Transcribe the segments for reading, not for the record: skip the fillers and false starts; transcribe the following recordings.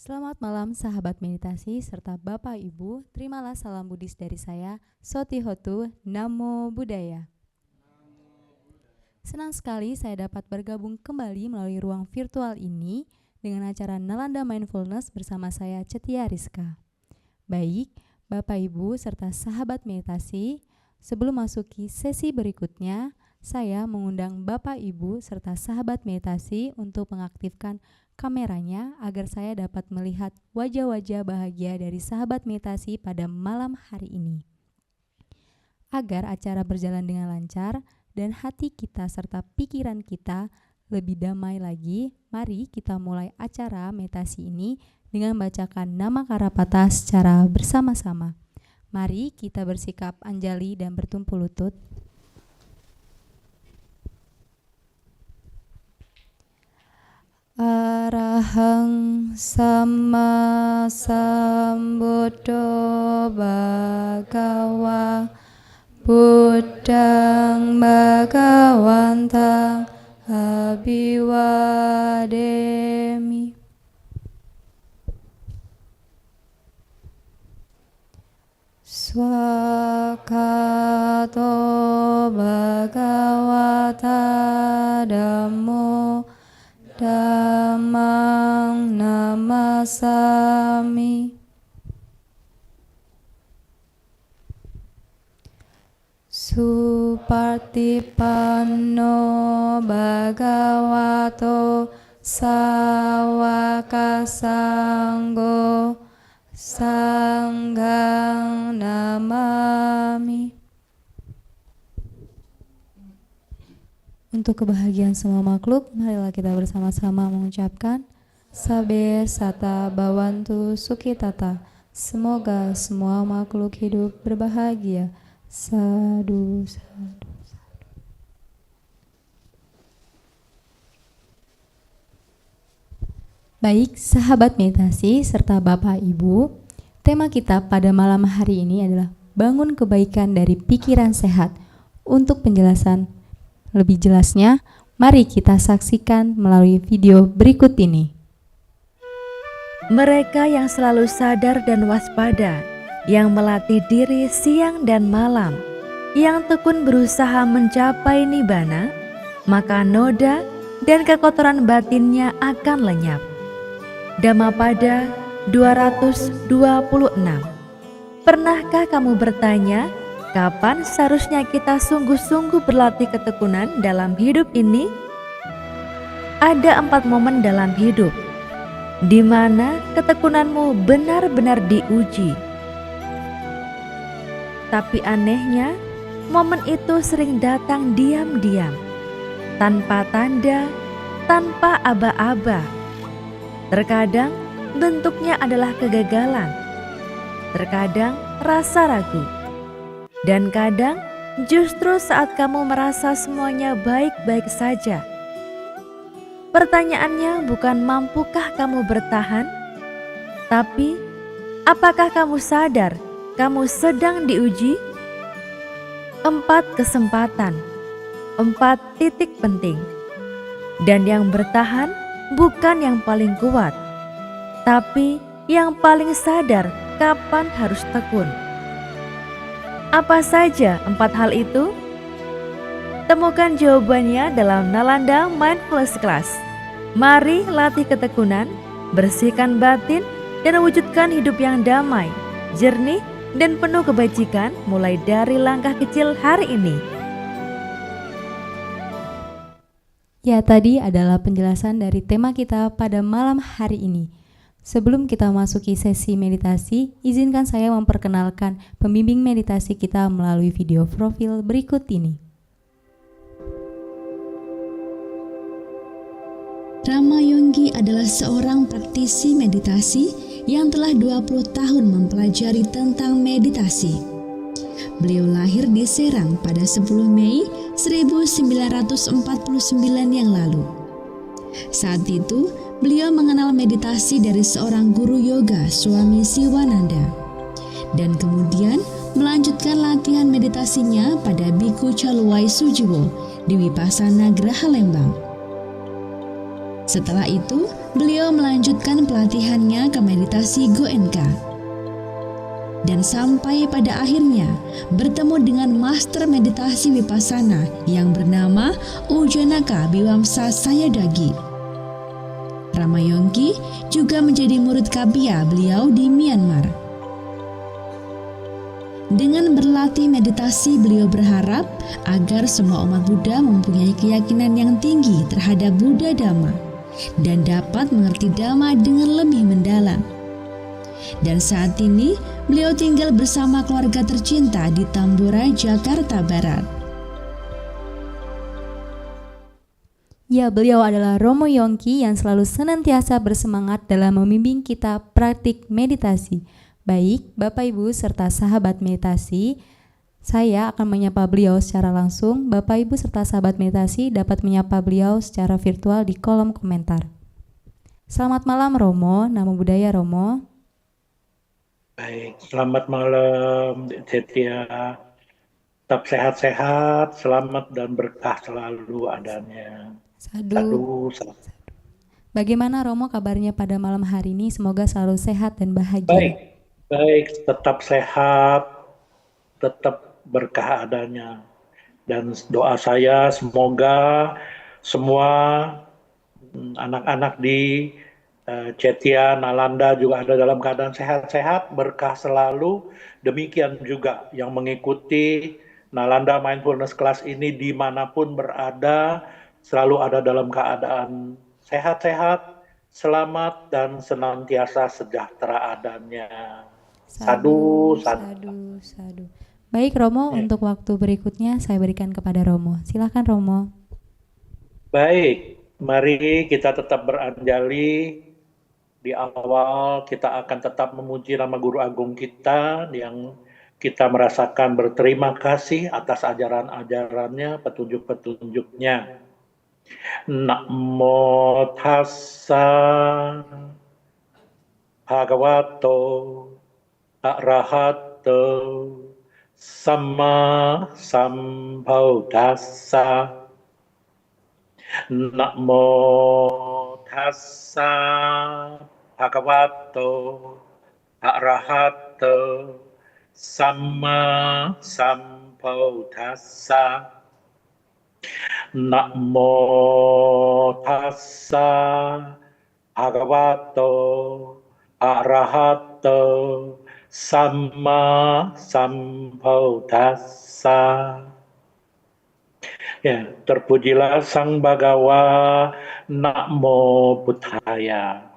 Selamat malam sahabat meditasi serta Bapak Ibu. Terimalah salam Buddhis dari saya, Soti Hotu, Namo Buddhaya. Senang sekali saya dapat bergabung kembali melalui ruang virtual ini dengan acara Nalanda Mindfulness bersama saya, Cetia Rizka. Baik, Bapak Ibu serta sahabat meditasi, sebelum masuki sesi berikutnya, saya mengundang Bapak Ibu serta sahabat meditasi untuk mengaktifkan kameranya agar saya dapat melihat wajah-wajah bahagia dari sahabat meditasi pada malam hari ini. Agar acara berjalan dengan lancar dan hati kita serta pikiran kita lebih damai lagi, mari kita mulai acara meditasi ini dengan membacakan nama Karapata secara bersama-sama. Mari kita bersikap anjali dan bertumpu lutut. Arahang Sama Sambuddho Bhagava Buddhang Bhagavantang Abhiwademi. Swakato Bhagavata Dhammo Dhammang namasami. Supartipanno Bhagavato Sawaka Sanggo Sanghang namami. Untuk kebahagiaan semua makhluk, marilah kita bersama-sama mengucapkan Saber Sata Bhavantu Sukhitata. Semoga semua makhluk hidup berbahagia. Sadu, sadu, sadu. Baik, sahabat meditasi serta Bapak Ibu, tema kita pada malam hari ini adalah bangun kebaikan dari pikiran sehat. Untuk penjelasan lebih jelasnya, mari kita saksikan melalui video berikut ini. Mereka yang selalu sadar dan waspada, yang melatih diri siang dan malam, yang tekun berusaha mencapai nibbana, maka noda dan kekotoran batinnya akan lenyap. Dhammapada 226. Pernahkah kamu bertanya, kapan seharusnya kita sungguh-sungguh berlatih ketekunan dalam hidup ini? Ada 4 momen dalam hidup di mana ketekunanmu benar-benar diuji. Tapi anehnya, momen itu sering datang diam-diam, tanpa tanda, tanpa aba-aba. Terkadang bentuknya adalah kegagalan, terkadang rasa ragu, dan kadang justru saat kamu merasa semuanya baik-baik saja. Pertanyaannya bukan mampukah kamu bertahan, tapi apakah kamu sadar kamu sedang diuji? 4 kesempatan, 4 titik penting. Dan yang bertahan bukan yang paling kuat, tapi yang paling sadar kapan harus tekun. Apa saja 4 hal itu? Temukan jawabannya dalam Nalanda Mindfulness Class. Mari latih ketekunan, bersihkan batin, dan wujudkan hidup yang damai, jernih, dan penuh kebajikan mulai dari langkah kecil hari ini. Ya, tadi adalah penjelasan dari tema kita pada malam hari ini. Sebelum kita masuki sesi meditasi, izinkan saya memperkenalkan pembimbing meditasi kita melalui video profil berikut ini. Ramayonggi adalah seorang praktisi meditasi yang telah 20 tahun mempelajari tentang meditasi. Beliau lahir di Serang pada 10 Mei 1949 yang lalu. Saat itu, beliau mengenal meditasi dari seorang guru yoga, Swami Siwananda, dan kemudian melanjutkan latihan meditasinya pada Biku Caluwai Sujiwo di Wipasana Graha Lembang. Setelah itu, beliau melanjutkan pelatihannya ke meditasi Goenka. Dan sampai pada akhirnya bertemu dengan master meditasi Vipassana yang bernama Ujanaka Biwamsa Sayadaw. Ramayongki juga menjadi murid Kapia beliau di Myanmar. Dengan berlatih meditasi, beliau berharap agar semua umat Buddha mempunyai keyakinan yang tinggi terhadap Buddha Dhamma dan dapat mengerti Dhamma dengan lebih mendalam. Dan saat ini, beliau tinggal bersama keluarga tercinta di Tambora, Jakarta Barat. Ya, beliau adalah Romo Yongki yang selalu senantiasa bersemangat dalam membimbing kita praktik meditasi. Baik, Bapak Ibu serta sahabat meditasi, saya akan menyapa beliau secara langsung. Bapak Ibu serta sahabat meditasi dapat menyapa beliau secara virtual di kolom komentar. Selamat malam Romo, namo buddhaya Romo. Baik, selamat malam Cetia. Tetap sehat-sehat, selamat dan berkah selalu adanya. Sadu. Sadu. Bagaimana Romo kabarnya pada malam hari ini? Semoga selalu sehat dan bahagia. Baik, tetap sehat, tetap berkah adanya. Dan doa saya semoga semua anak-anak di Cetia, Nalanda juga ada dalam keadaan sehat-sehat, berkah selalu. Demikian juga yang mengikuti Nalanda Mindfulness Class ini dimanapun berada, selalu ada dalam keadaan sehat-sehat, selamat, dan senantiasa sejahtera adanya. Sadu. Baik Romo, untuk waktu berikutnya saya berikan kepada Romo. Silakan Romo. Baik, mari kita tetap beranjali. Di awal kita akan tetap memuji nama Guru Agung kita yang kita merasakan berterima kasih atas ajaran-ajarannya, petunjuk-petunjuknya. Namo tassa bhagavato arahato sama sambuddhassa. Namo tassa bhagavato arahato sama sambuddhassa. Namo tassa bhagavato arahato sama sambuddhassa. Ya, terpujilah Sang Bhagawa, Namo Buddhaya.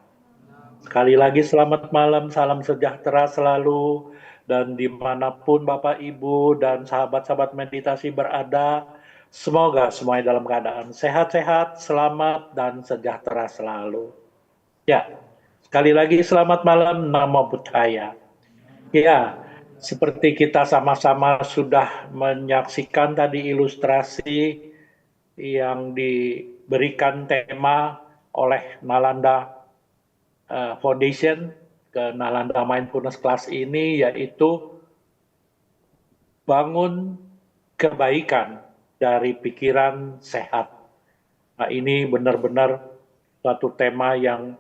Sekali lagi selamat malam, salam sejahtera selalu, dan dimanapun Bapak Ibu dan sahabat-sahabat meditasi berada, semoga semuanya dalam keadaan sehat-sehat, selamat, dan sejahtera selalu. Ya, sekali lagi selamat malam, Namo Buddhaya. Ya, seperti kita sama-sama sudah menyaksikan tadi ilustrasi yang diberikan tema oleh Nalanda Foundation ke Nalanda Mindfulness Class ini, yaitu bangun kebaikan dari pikiran sehat. Nah, ini benar-benar suatu tema yang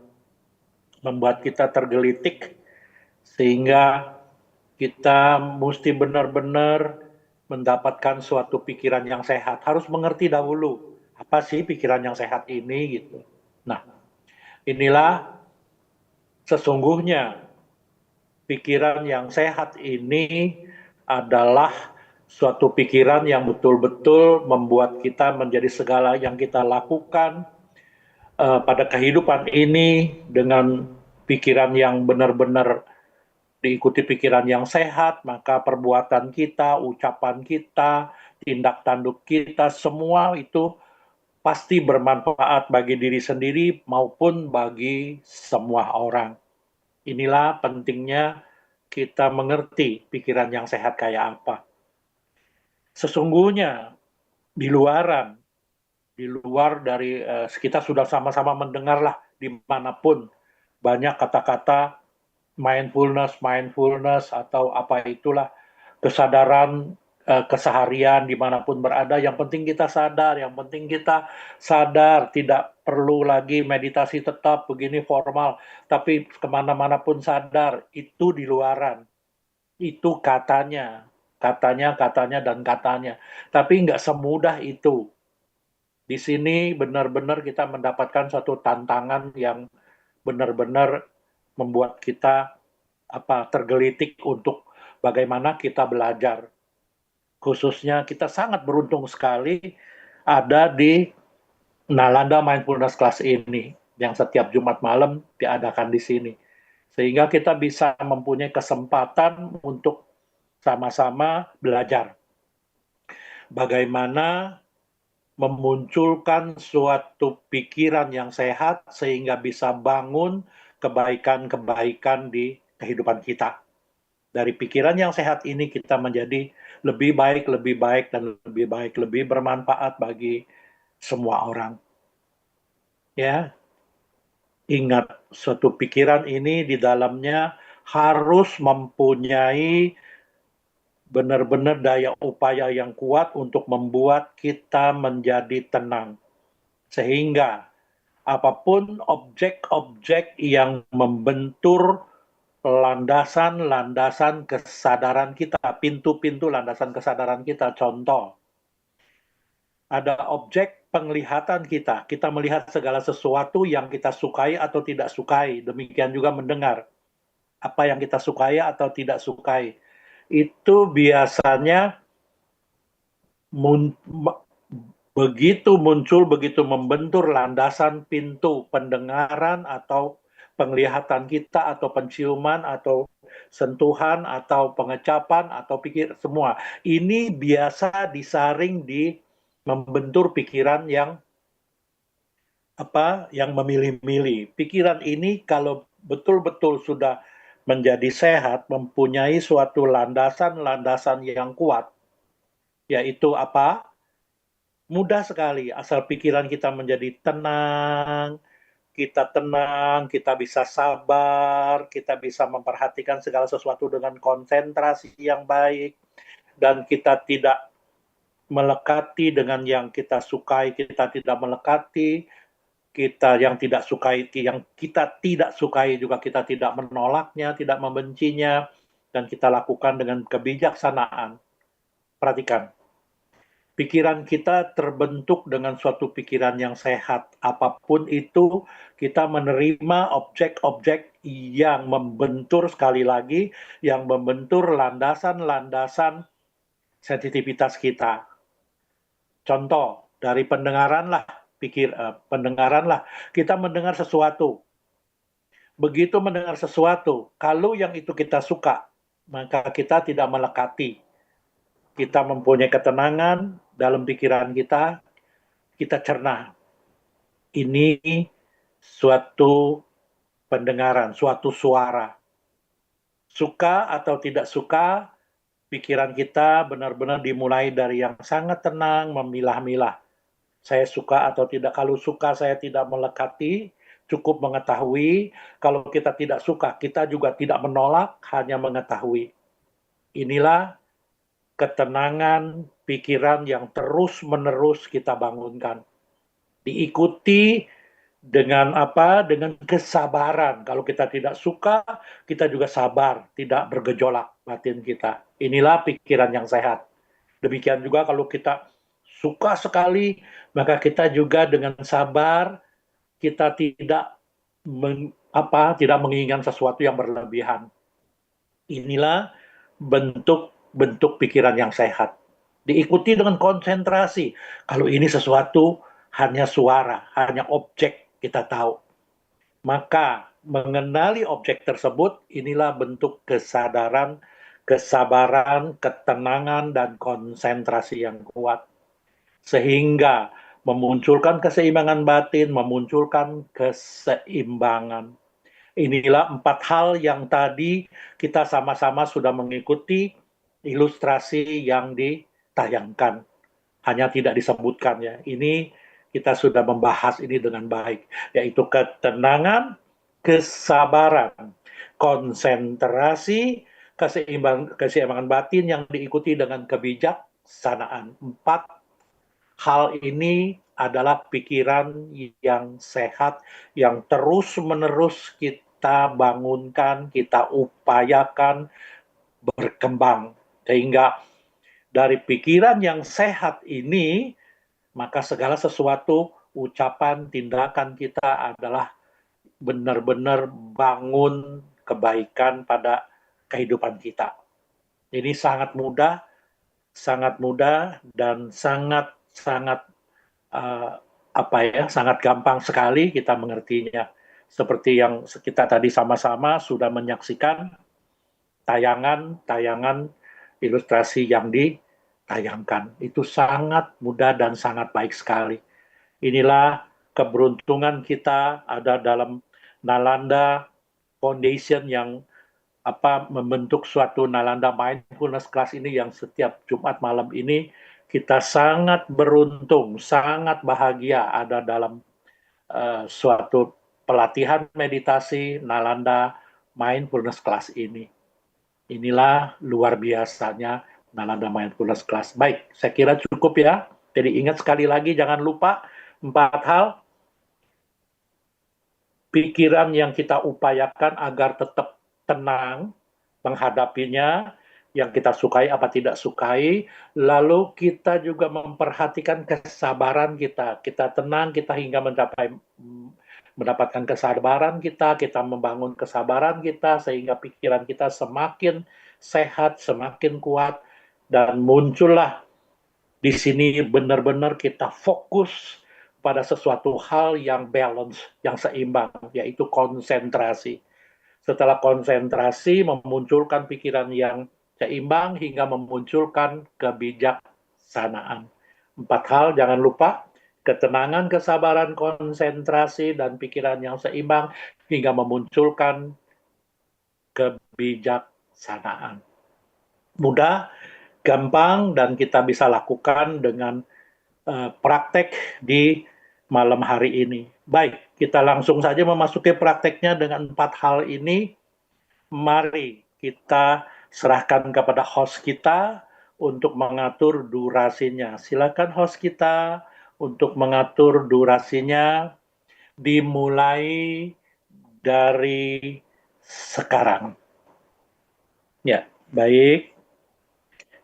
membuat kita tergelitik, sehingga kita mesti benar-benar mendapatkan suatu pikiran yang sehat. Harus mengerti dahulu, apa sih pikiran yang sehat ini gitu. Nah, inilah sesungguhnya pikiran yang sehat ini adalah suatu pikiran yang betul-betul membuat kita menjadi segala yang kita lakukan pada kehidupan ini dengan pikiran yang benar-benar diikuti pikiran yang sehat, maka perbuatan kita, ucapan kita, tindak tanduk kita, semua itu pasti bermanfaat bagi diri sendiri maupun bagi semua orang. Inilah pentingnya kita mengerti pikiran yang sehat kayak apa. Sesungguhnya di luar dari kita sudah sama-sama mendengarlah dimanapun banyak kata-kata mindfulness atau apa itulah, kesadaran keseharian dimanapun berada. Yang penting kita sadar, tidak perlu lagi meditasi tetap begini formal, tapi kemana-mana pun sadar, itu di luaran. Itu katanya, dan katanya. Tapi nggak semudah itu. Di sini benar-benar kita mendapatkan satu tantangan yang benar-benar membuat kita tergelitik untuk bagaimana kita belajar. Khususnya kita sangat beruntung sekali ada di Nalanda Mindfulness Class ini yang setiap Jumat malam diadakan di sini. Sehingga kita bisa mempunyai kesempatan untuk sama-sama belajar bagaimana memunculkan suatu pikiran yang sehat sehingga bisa bangun kebaikan-kebaikan di kehidupan kita. Dari pikiran yang sehat ini kita menjadi lebih baik, dan lebih baik, lebih bermanfaat bagi semua orang. Ya, ingat, suatu pikiran ini di dalamnya harus mempunyai benar-benar daya upaya yang kuat untuk membuat kita menjadi tenang. Sehingga apapun objek-objek yang membentur landasan-landasan kesadaran kita, pintu-pintu landasan kesadaran kita. Contoh, ada objek penglihatan kita. Kita melihat segala sesuatu yang kita sukai atau tidak sukai. Demikian juga mendengar apa yang kita sukai atau tidak sukai. Itu biasanya begitu membentur landasan pintu pendengaran atau penglihatan kita atau penciuman atau sentuhan atau pengecapan atau pikir semua. Ini biasa disaring di membentur pikiran yang memilih-milih. Pikiran ini kalau betul-betul sudah menjadi sehat, mempunyai suatu landasan-landasan yang kuat, yaitu mudah sekali asal pikiran kita menjadi tenang, kita bisa sabar, kita bisa memperhatikan segala sesuatu dengan konsentrasi yang baik, dan kita tidak melekati dengan yang kita sukai, kita tidak melekati, yang kita tidak sukai juga kita tidak menolaknya, tidak membencinya, dan kita lakukan dengan kebijaksanaan. Perhatikan, pikiran kita terbentuk dengan suatu pikiran yang sehat. Apapun itu, kita menerima objek-objek yang membentur, sekali lagi, yang membentur landasan-landasan sensitivitas kita. Contoh, dari pendengaran lah, kita mendengar sesuatu. Begitu mendengar sesuatu, kalau yang itu kita suka, maka kita tidak melekati. Kita mempunyai ketenangan dalam pikiran kita cerna. Ini suatu pendengaran, suatu suara. Suka atau tidak suka, pikiran kita benar-benar dimulai dari yang sangat tenang, memilah-milah. Saya suka atau tidak. Kalau suka, saya tidak melekati, cukup mengetahui. Kalau kita tidak suka, kita juga tidak menolak, hanya mengetahui. Inilah ketenangan pikiran yang terus-menerus kita bangunkan. Diikuti dengan dengan kesabaran. Kalau kita tidak suka, kita juga sabar, tidak bergejolak batin kita. Inilah pikiran yang sehat. Demikian juga kalau kita suka sekali, maka kita juga dengan sabar, kita tidak menginginkan sesuatu yang berlebihan. Inilah bentuk pikiran yang sehat. Diikuti dengan konsentrasi. Kalau ini sesuatu hanya suara, hanya objek, kita tahu. Maka mengenali objek tersebut, inilah bentuk kesadaran, kesabaran, ketenangan, dan konsentrasi yang kuat. Sehingga memunculkan keseimbangan batin, memunculkan keseimbangan. Inilah 4 hal yang tadi kita sama-sama sudah mengikuti ilustrasi yang ditayangkan. Hanya tidak disebutkan ya. Ini kita sudah membahas ini dengan baik. Yaitu ketenangan, kesabaran, konsentrasi, keseimbangan batin yang diikuti dengan kebijaksanaan. 4 Hal ini adalah pikiran yang sehat, yang terus-menerus kita bangunkan, kita upayakan berkembang. Sehingga dari pikiran yang sehat ini, maka segala sesuatu, ucapan, tindakan kita adalah benar-benar bangun kebaikan pada kehidupan kita. Ini sangat mudah dan sangat sangat gampang sekali kita mengertinya. Seperti yang kita tadi sama-sama sudah menyaksikan tayangan ilustrasi yang ditayangkan. Itu sangat mudah dan sangat baik sekali. Inilah keberuntungan kita ada dalam Nalanda Foundation yang membentuk suatu Nalanda Mindfulness Class ini, yang setiap Jumat malam ini kita sangat beruntung, sangat bahagia ada dalam suatu pelatihan meditasi Nalanda Mindfulness Class ini. Inilah luar biasanya Nalanda Mindfulness Class. Baik, saya kira cukup ya. Jadi ingat sekali lagi, jangan lupa 4 hal pikiran yang kita upayakan agar tetap tenang menghadapinya, yang kita sukai apa tidak sukai. Lalu kita juga memperhatikan kesabaran kita. Kita tenang, kita hingga mendapatkan kesabaran kita membangun kesabaran kita, sehingga pikiran kita semakin sehat, semakin kuat, dan muncullah di sini benar-benar kita fokus pada sesuatu hal yang balance, yang seimbang, yaitu konsentrasi. Setelah konsentrasi, memunculkan pikiran yang seimbang hingga memunculkan kebijaksanaan. 4 hal, jangan lupa: ketenangan, kesabaran, konsentrasi, dan pikiran yang seimbang hingga memunculkan kebijaksanaan. Mudah, gampang, dan kita bisa lakukan dengan praktek di malam hari ini. Baik, kita langsung saja memasuki prakteknya dengan 4 hal ini. Mari kita serahkan kepada host kita untuk mengatur durasinya. Silakan host kita untuk mengatur durasinya, dimulai dari sekarang. Ya, baik.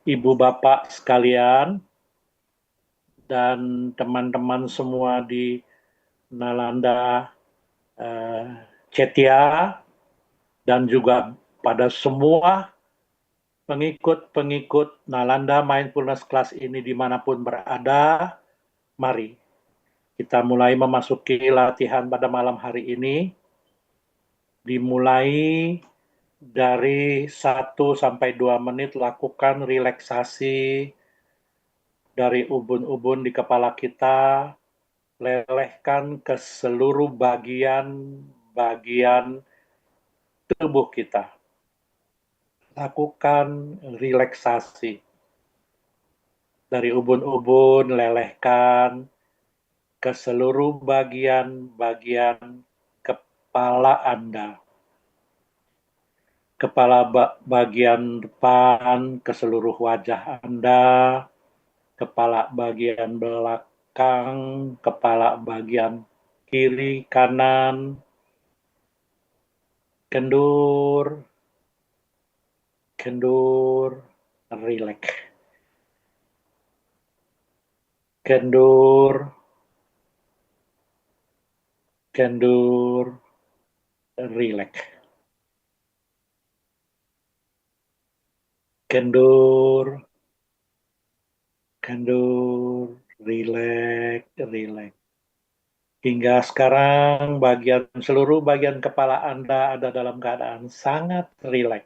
Ibu Bapak sekalian dan teman-teman semua di Nalanda Cetia, dan juga pada semua pengikut-pengikut Nalanda Mindfulness Class ini dimanapun berada, mari kita mulai memasuki latihan pada malam hari ini. Dimulai dari 1 sampai 2 menit, lakukan relaksasi dari ubun-ubun di kepala kita, lelehkan ke seluruh bagian tubuh kita. Lakukan relaksasi dari ubun-ubun, lelehkan ke seluruh bagian kepala Anda. Kepala bagian depan, ke seluruh wajah Anda, kepala bagian belakang, kepala bagian kiri, kanan, kendur, rileks. Kendur, rileks. Kendur, rileks. Hingga sekarang seluruh bagian kepala Anda ada dalam keadaan sangat rileks,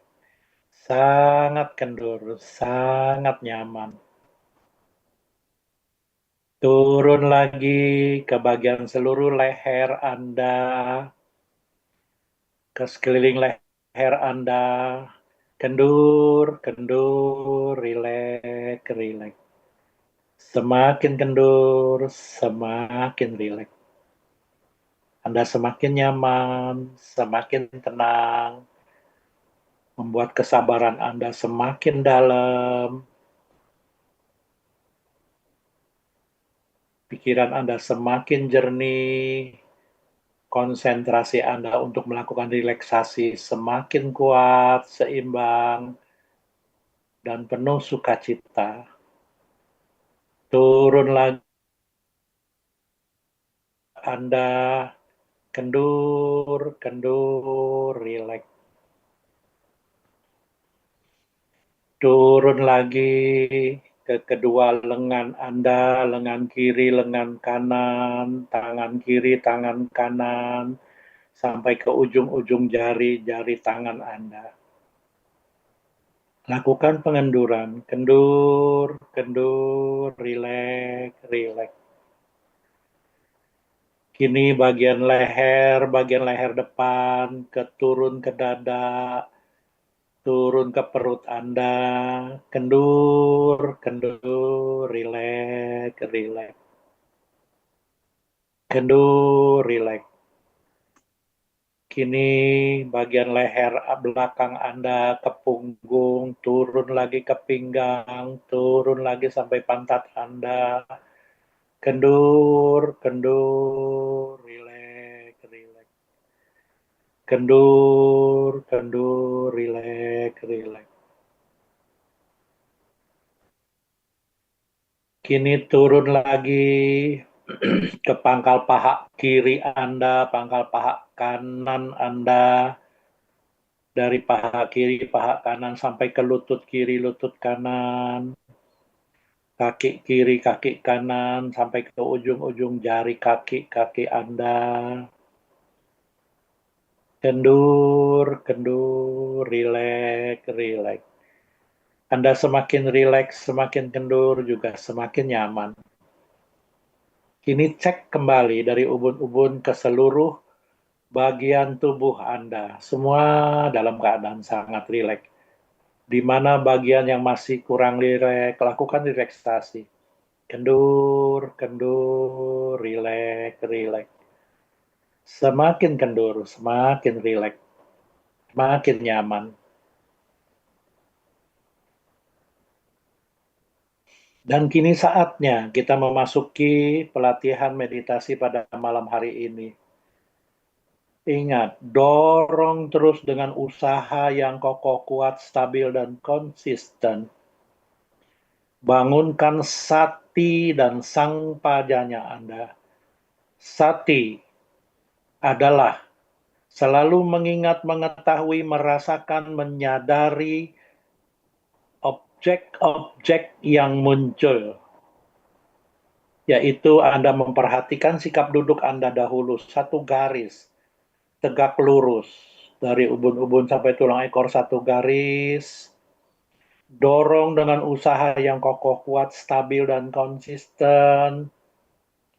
sangat kendur, sangat nyaman. Turun lagi ke bagian seluruh leher Anda, ke sekeliling leher Anda. Kendur, rileks. Semakin kendur, semakin rileks. Anda semakin nyaman, semakin tenang, membuat kesabaran Anda semakin dalam. pikiran Anda semakin jernih, konsentrasi Anda untuk melakukan relaksasi semakin kuat, seimbang, dan penuh sukacita. Turun lagi Anda, kendur, rileks. Turun lagi ke kedua lengan Anda, lengan kiri, lengan kanan, tangan kiri, tangan kanan, sampai ke ujung-ujung jari-jari tangan Anda. Lakukan pengenduran, kendur, rileks. Kini bagian leher depan, turun ke dada, turun ke perut Anda, kendur, rileks. Kendur, rileks. Kini bagian leher belakang Anda ke punggung, turun lagi ke pinggang, turun lagi sampai pantat Anda. Kendur, rileks. Kendur, rileks. Kini turun lagi ke pangkal paha kiri Anda, pangkal paha kanan Anda, dari paha kiri, paha kanan sampai ke lutut kiri, lutut kanan, kaki kiri, kaki kanan, sampai ke ujung-ujung jari kaki Anda. Kendur, rileks. Anda semakin rileks, semakin kendur, juga semakin nyaman. Kini cek kembali dari ubun-ubun ke seluruh bagian tubuh Anda. Semua dalam keadaan sangat rileks. Di mana bagian yang masih kurang rileks, lakukan relaksasi. Kendur, rileks. Semakin kendur, semakin rileks, semakin nyaman. Dan kini saatnya kita memasuki pelatihan meditasi pada malam hari ini. Ingat, dorong terus dengan usaha yang kokoh, kuat, stabil, dan konsisten. Bangunkan sati dan sang pajanya Anda. Sati adalah selalu mengingat, mengetahui, merasakan, menyadari objek-objek yang muncul. Yaitu Anda memperhatikan sikap duduk Anda dahulu, satu garis, tegak lurus. Dari ubun-ubun sampai tulang ekor satu garis. Dorong dengan usaha yang kokoh, kuat, stabil, dan konsisten.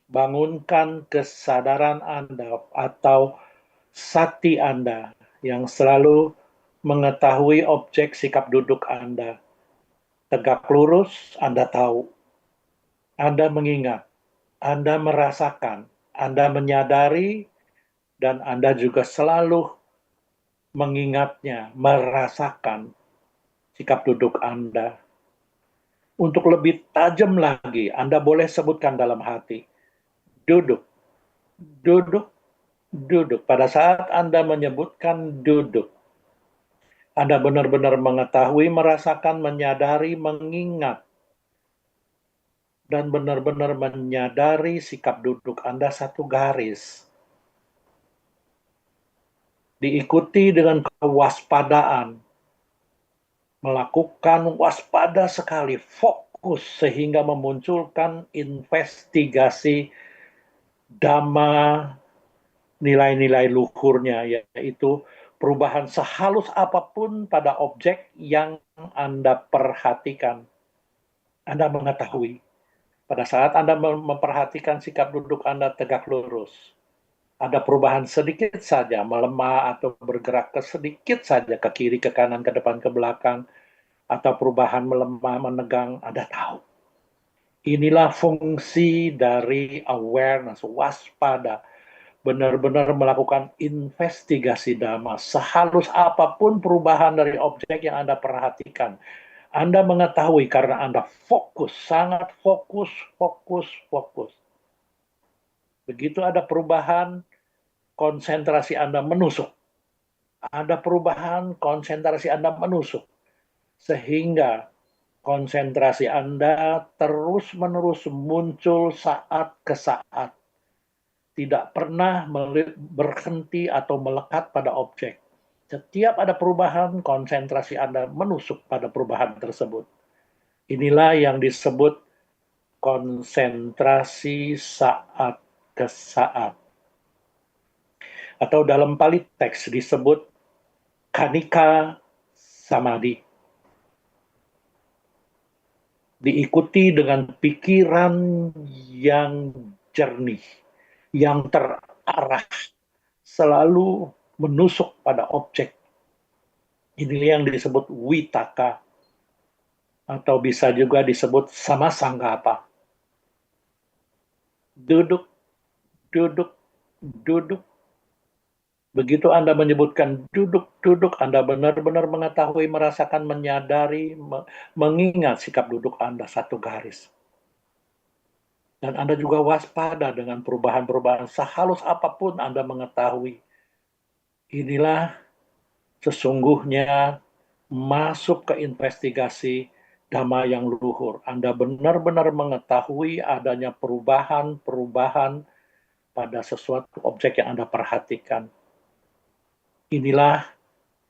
Bangunkan kesadaran Anda atau sati Anda yang selalu mengetahui objek sikap duduk Anda. Tegak lurus, Anda tahu. Anda mengingat. Anda merasakan. Anda menyadari. Dan Anda juga selalu mengingatnya, merasakan sikap duduk Anda. Untuk lebih tajam lagi, Anda boleh sebutkan dalam hati. Duduk, duduk, duduk. Pada saat Anda menyebutkan duduk, Anda benar-benar mengetahui, merasakan, menyadari, mengingat, dan benar-benar menyadari sikap duduk Anda satu garis. Diikuti dengan kewaspadaan. Melakukan waspada sekali, fokus sehingga memunculkan investigasi Dhamma, nilai-nilai luhurnya, yaitu perubahan sehalus apapun pada objek yang Anda perhatikan. Anda mengetahui, pada saat Anda memperhatikan sikap duduk Anda tegak lurus, ada perubahan sedikit saja, melemah atau bergerak sedikit saja ke kiri, ke kanan, ke depan, ke belakang, atau perubahan melemah, menegang, Anda tahu. Inilah fungsi dari awareness, waspada. Benar-benar melakukan investigasi Dhamma. Sehalus apapun perubahan dari objek yang Anda perhatikan, Anda mengetahui karena Anda fokus, sangat fokus. Begitu ada perubahan, konsentrasi Anda menusuk. Ada perubahan, konsentrasi Anda menusuk. Sehingga konsentrasi Anda terus-menerus muncul saat ke saat. Tidak pernah berhenti atau melekat pada objek. Setiap ada perubahan, konsentrasi Anda menusuk pada perubahan tersebut. Inilah yang disebut konsentrasi saat ke saat. Atau dalam Pali teks disebut kanika samadhi. Diikuti dengan pikiran yang jernih, yang terarah, selalu menusuk pada objek. Ini yang disebut witaka, atau bisa juga disebut samasangkapa. Duduk, duduk, duduk. Begitu Anda menyebutkan duduk, Anda benar-benar mengetahui, merasakan, menyadari, mengingat sikap duduk Anda satu garis. Dan Anda juga waspada dengan perubahan-perubahan sehalus apapun Anda mengetahui. Inilah sesungguhnya masuk ke investigasi Dhamma yang luhur. Anda benar-benar mengetahui adanya perubahan-perubahan pada sesuatu objek yang Anda perhatikan. Inilah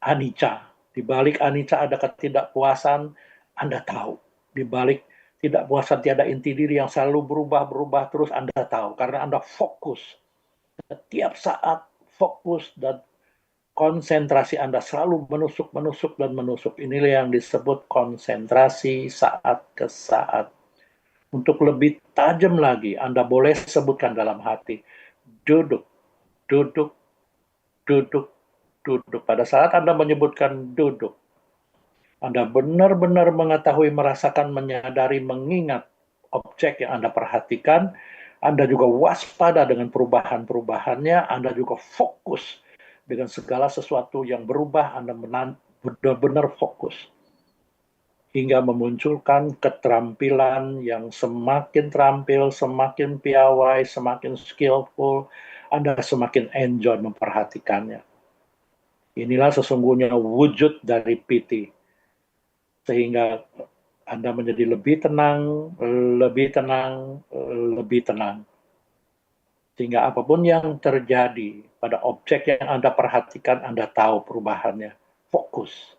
anicca. Di balik anicca ada ketidakpuasan, Anda tahu. Di balik tidak puasan tiada inti diri yang selalu berubah terus, Anda tahu. Karena Anda fokus. Setiap saat fokus dan konsentrasi Anda selalu menusuk. Inilah yang disebut konsentrasi saat ke saat. Untuk lebih tajam lagi, Anda boleh sebutkan dalam hati. Duduk, duduk, duduk, duduk. Pada saat Anda menyebutkan duduk, Anda benar-benar mengetahui, merasakan, menyadari, mengingat objek yang Anda perhatikan. Anda juga waspada dengan perubahan-perubahannya. Anda juga fokus dengan segala sesuatu yang berubah. Anda benar-benar fokus. Hingga memunculkan keterampilan yang semakin terampil, semakin piawai, semakin skillful. Anda semakin enjoy memperhatikannya. Inilah sesungguhnya wujud dari piti. Sehingga Anda menjadi lebih tenang, lebih tenang, lebih tenang. Sehingga apapun yang terjadi pada objek yang Anda perhatikan, Anda tahu perubahannya. Fokus.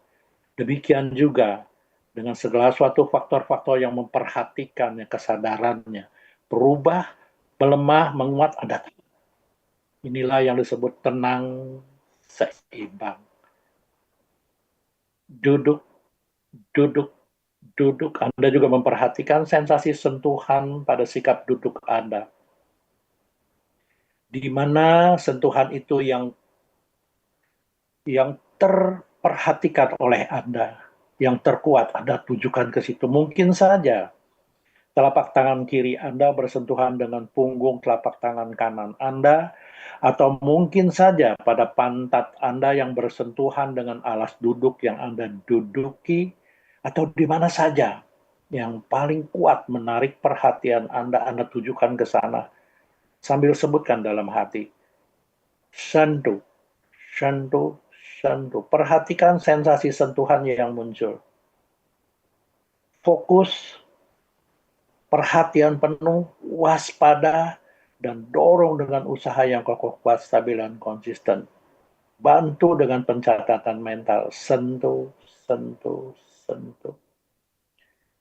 Demikian juga dengan segala suatu faktor-faktor yang memperhatikannya, kesadarannya. Berubah, melemah, menguat, Anda tahu. Inilah yang disebut tenang, seimbang. Duduk, duduk, duduk. Anda juga memperhatikan sensasi sentuhan pada sikap duduk Anda. Di mana sentuhan itu yang terperhatikan oleh Anda, yang terkuat Anda tujukan ke situ. Mungkin saja telapak tangan kiri Anda bersentuhan dengan punggung telapak tangan kanan Anda, atau mungkin saja pada pantat Anda yang bersentuhan dengan alas duduk yang Anda duduki, atau di mana saja yang paling kuat menarik perhatian Anda tujukan ke sana. Sambil sebutkan dalam hati, sentuh, sentuh, sentuh. Perhatikan sensasi sentuhan yang muncul. Fokus, perhatian penuh, waspada, dan dorong dengan usaha yang kokoh, kuat, stabil, dan konsisten. Bantu dengan pencatatan mental, sentuh, sentuh, sentuh.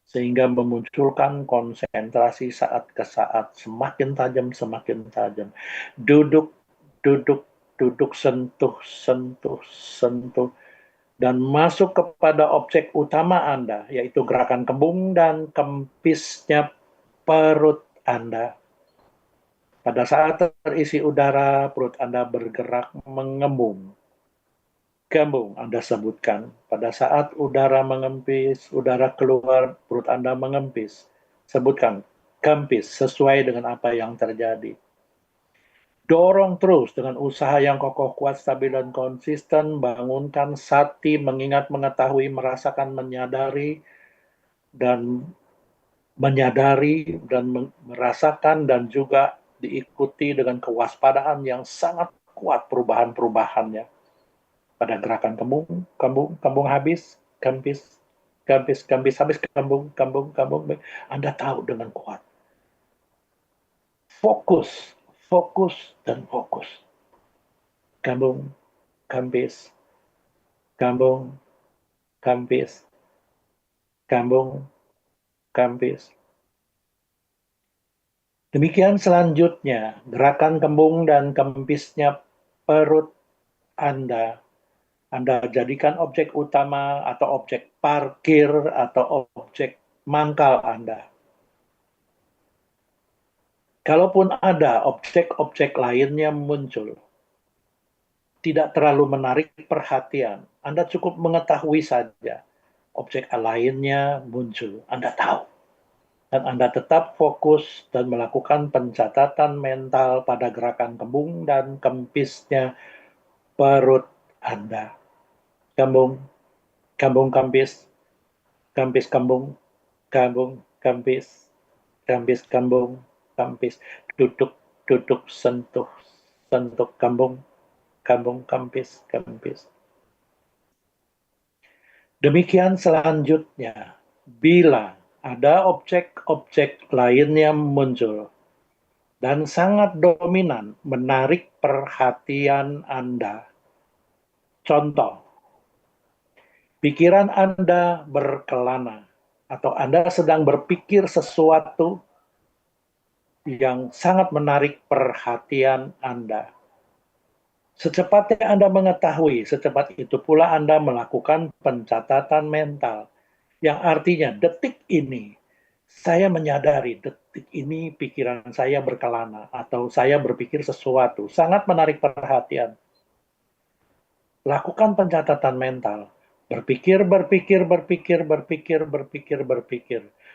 Sehingga memunculkan konsentrasi saat ke saat, semakin tajam, semakin tajam. Duduk, duduk, duduk, sentuh, sentuh, sentuh. Dan masuk kepada objek utama Anda, yaitu gerakan kembung dan kempisnya perut Anda. Pada saat terisi udara, perut Anda bergerak mengembung. Kembung Anda sebutkan. Pada saat udara mengempis, udara keluar, perut Anda mengempis. Sebutkan, kempis, sesuai dengan apa yang terjadi. Dorong terus dengan usaha yang kokoh, kuat, stabil, dan konsisten. Bangunkan sati, mengingat, mengetahui, merasakan, menyadari, dan merasakan, dan juga diikuti dengan kewaspadaan yang sangat kuat perubahan-perubahannya. Pada gerakan kembung habis, habis, kembung, Anda tahu dengan kuat. Fokus, dan fokus. Kambing, kambis, kambing, kambis, kambing, kambis. Demikian selanjutnya, gerakan kembung dan kempisnya perut Anda jadikan objek utama atau objek parkir atau objek mangkal Anda. Kalaupun ada objek-objek lainnya muncul, tidak terlalu menarik perhatian. Anda cukup mengetahui saja objek lainnya muncul. Anda tahu. Dan Anda tetap fokus dan melakukan pencatatan mental pada gerakan kembung dan kempisnya perut Anda. Kambung, kambis, kambis kambung, kambis, kambung, kambis, duduk, sentuh, kambung, kambis. Demikian selanjutnya, bila ada objek-objek lainnya muncul dan sangat dominan menarik perhatian Anda. Contoh, pikiran Anda berkelana atau Anda sedang berpikir sesuatu yang sangat menarik perhatian Anda. Secepatnya Anda mengetahui, secepat itu pula Anda melakukan pencatatan mental. Yang artinya detik ini saya menyadari detik ini pikiran saya berkelana atau saya berpikir sesuatu sangat menarik perhatian. Lakukan pencatatan mental. Berpikir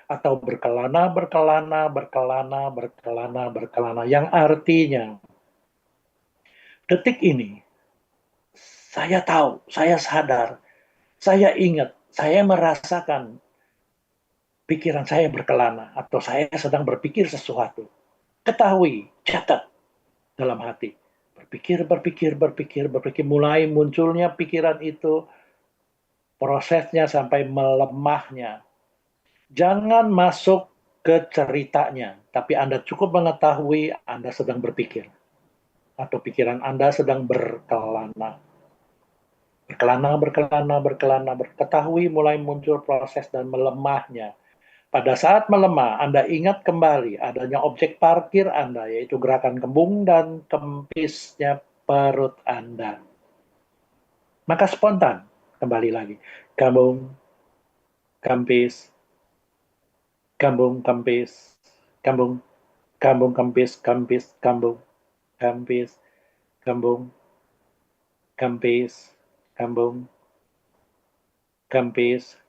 atau berkelana yang artinya detik ini saya tahu, saya sadar, saya ingat, saya merasakan pikiran saya berkelana atau saya sedang berpikir sesuatu. Ketahui, catat dalam hati. Berpikir, mulai munculnya pikiran itu, prosesnya sampai melemahnya. Jangan masuk ke ceritanya, tapi Anda cukup mengetahui Anda sedang berpikir. Atau pikiran Anda sedang berkelana. Ketahui mulai muncul proses dan melemahnya. Pada saat melemah, Anda ingat kembali adanya objek parkir Anda, yaitu gerakan kembung dan kempisnya perut Anda. Maka spontan, kembali lagi. Kambung, kempis, kambung, kempis, kambung, kempis, kambung, kempis, kambung, kempis, kambung, kempis.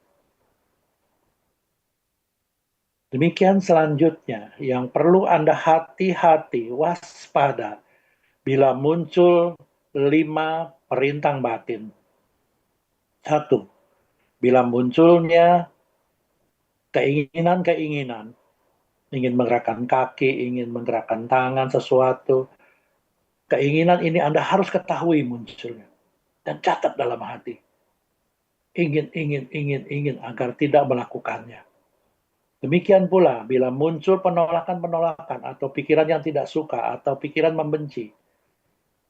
Demikian selanjutnya yang perlu Anda hati-hati, waspada bila muncul 5 perintang batin. 1. Bila munculnya keinginan, ingin menggerakkan kaki, ingin menggerakkan tangan, sesuatu. Keinginan ini Anda harus ketahui munculnya. Dan catat dalam hati. Ingin agar tidak melakukannya. Demikian pula bila muncul penolakan atau pikiran yang tidak suka atau pikiran membenci,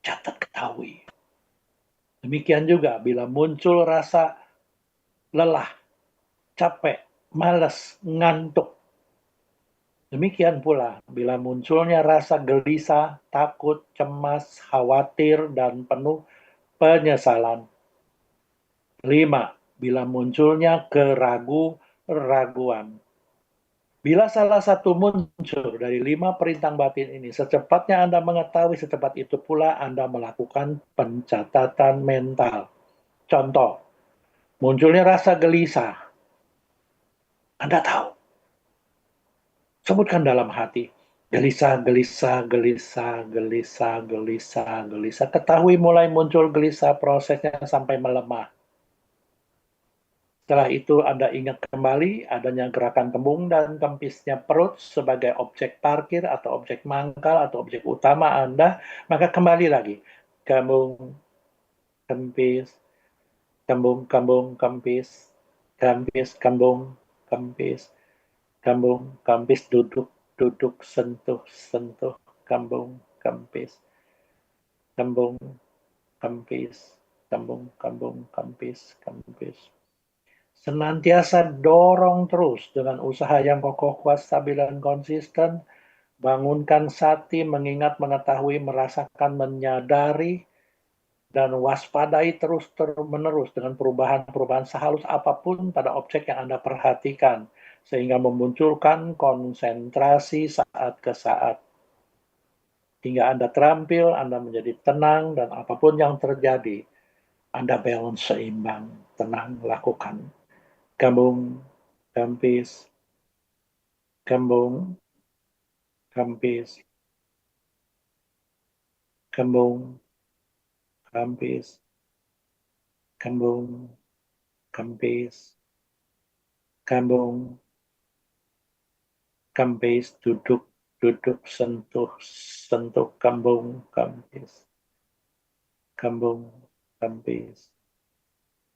catat ketahui. Demikian juga bila muncul rasa lelah, capek, malas, ngantuk. Demikian pula bila munculnya rasa gelisah, takut, cemas, khawatir, dan penuh penyesalan. 5. Bila munculnya keraguan. Bila salah satu muncul dari 5 perintang batin ini, secepatnya Anda mengetahui, secepat itu pula Anda melakukan pencatatan mental. Contoh, munculnya rasa gelisah. Anda tahu. Sebutkan dalam hati. Gelisah. Ketahui mulai muncul gelisah, prosesnya sampai melemah. Setelah itu Anda ingat kembali adanya gerakan kembung dan kempisnya perut sebagai objek parkir atau objek mangkal atau objek utama Anda, maka kembali lagi. Kembung, kempis, kembung, kembung, kempis, kempis, kembung, kempis, kembung, kempis, duduk, duduk, sentuh, sentuh, kembung, kempis, kembung, kempis, kembung, kembung, kempis, kempis. Senantiasa dorong terus dengan usaha yang kokoh, kuat, stabil, dan konsisten. Bangunkan sati, mengingat, mengetahui, merasakan, menyadari, dan waspadai terus-menerus dengan perubahan-perubahan sehalus apapun pada objek yang Anda perhatikan, sehingga memunculkan konsentrasi saat ke saat. Hingga Anda terampil, Anda menjadi tenang, dan apapun yang terjadi, Anda balance seimbang, tenang, lakukan. Kembung, kempis, kembung, kempis, kembung, kempis, kembung, kempis, kembung, kempis, duduk, duduk, sentuh, sentuh, kembung, kempis, kembung, kempis,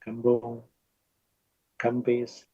kembung, kempis.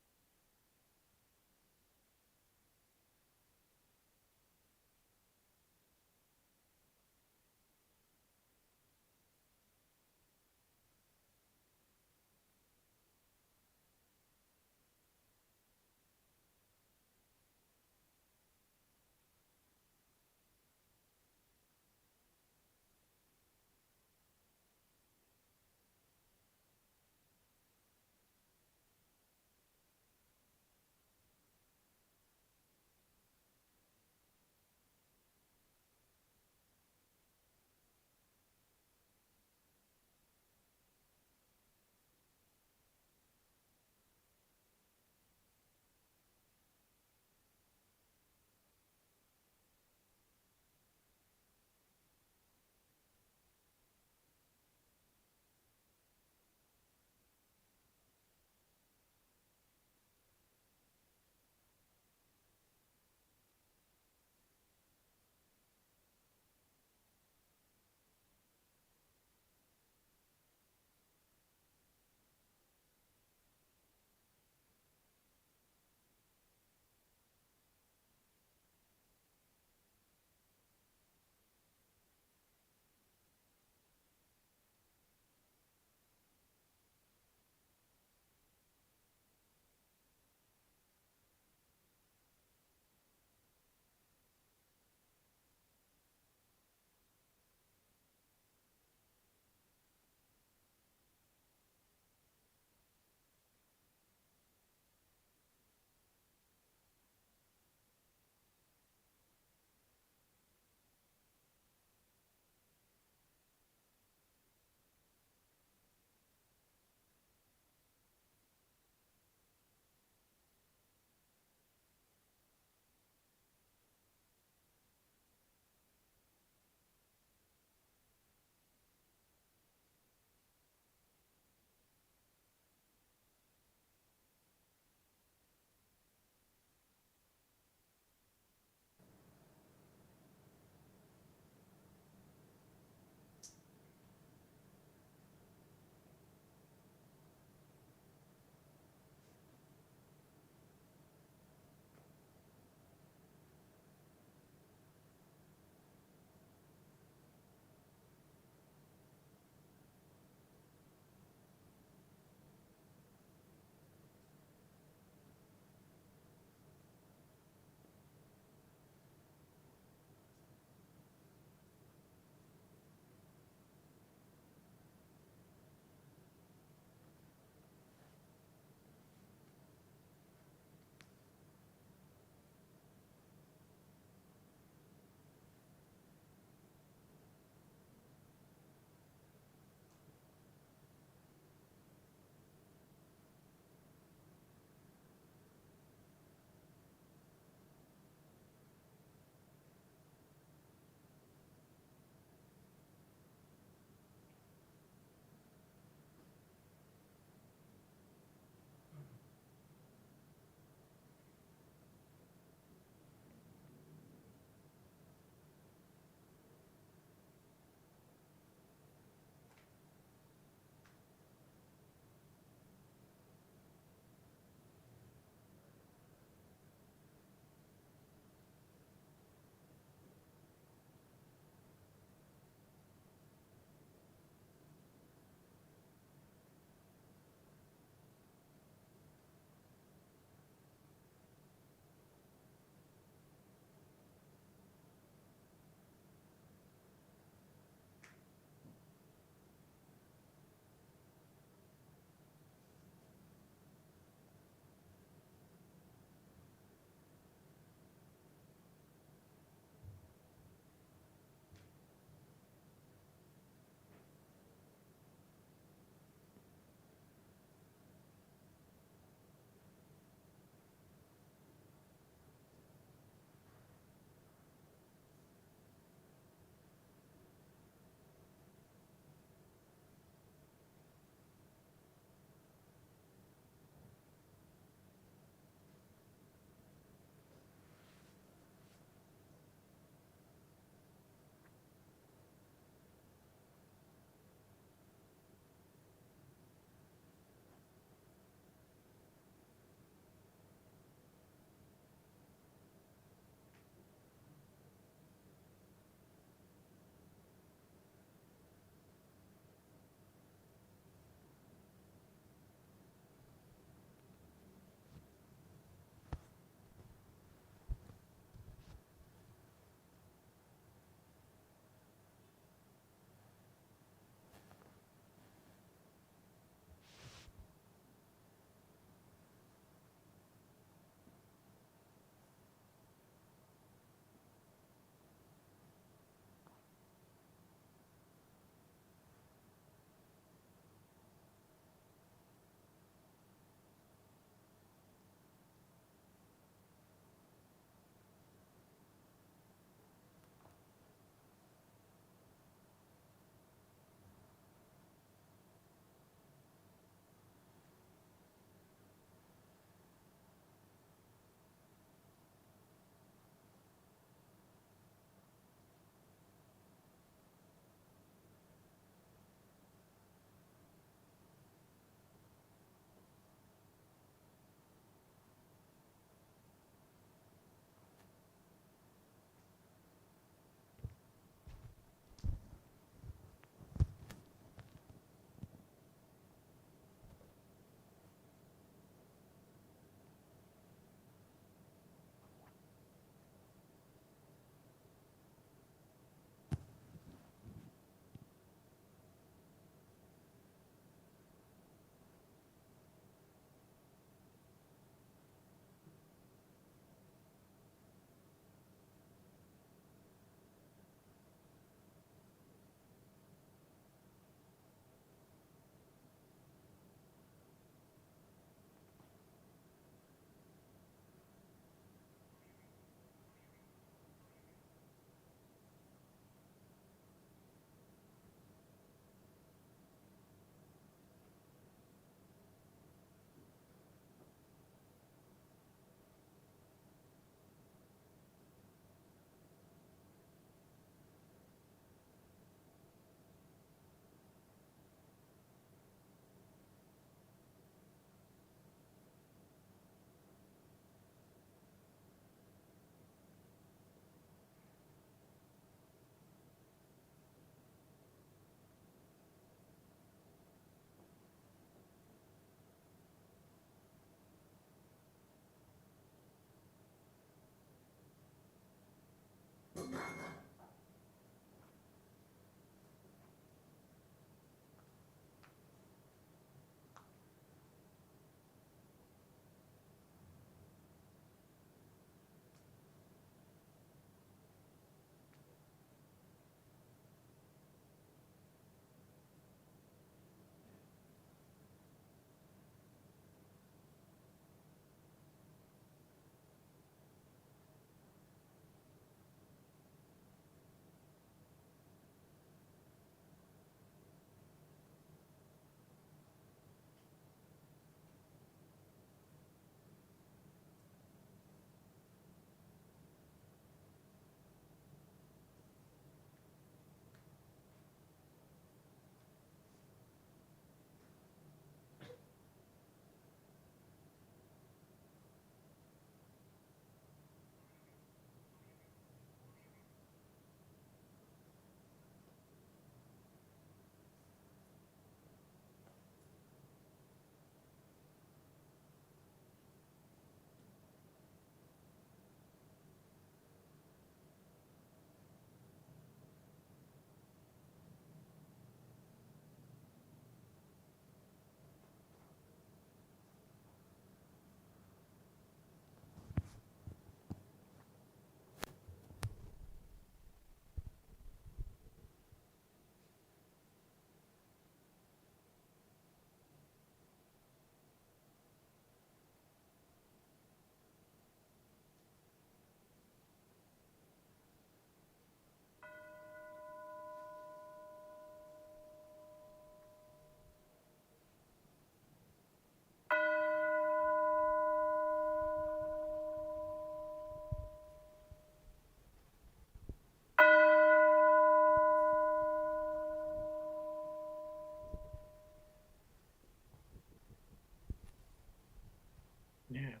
Ya.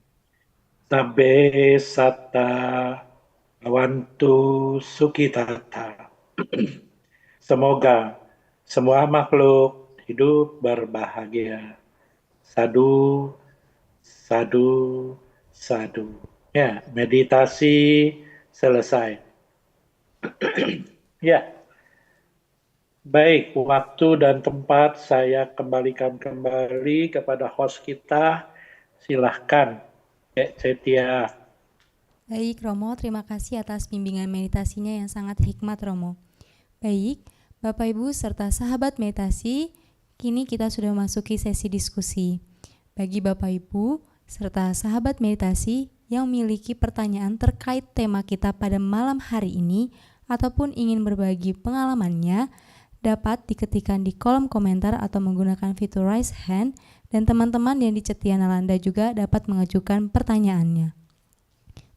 Sabbe satta awantu sukitata. Semoga semua makhluk hidup berbahagia. Sadu, sadu, sadu. Ya, meditasi selesai. Ya, baik, waktu dan tempat saya kembalikan kembali kepada host kita. Silahkan, Cetia. Baik Romo, terima kasih atas bimbingan meditasinya yang sangat hikmat Romo. Baik, Bapak Ibu serta sahabat meditasi, kini kita sudah memasuki sesi diskusi. Bagi Bapak Ibu serta sahabat meditasi yang memiliki pertanyaan terkait tema kita pada malam hari ini ataupun ingin berbagi pengalamannya, dapat diketikkan di kolom komentar atau menggunakan fitur raise hand, dan teman-teman yang di Cetia Nalanda juga dapat mengajukan pertanyaannya.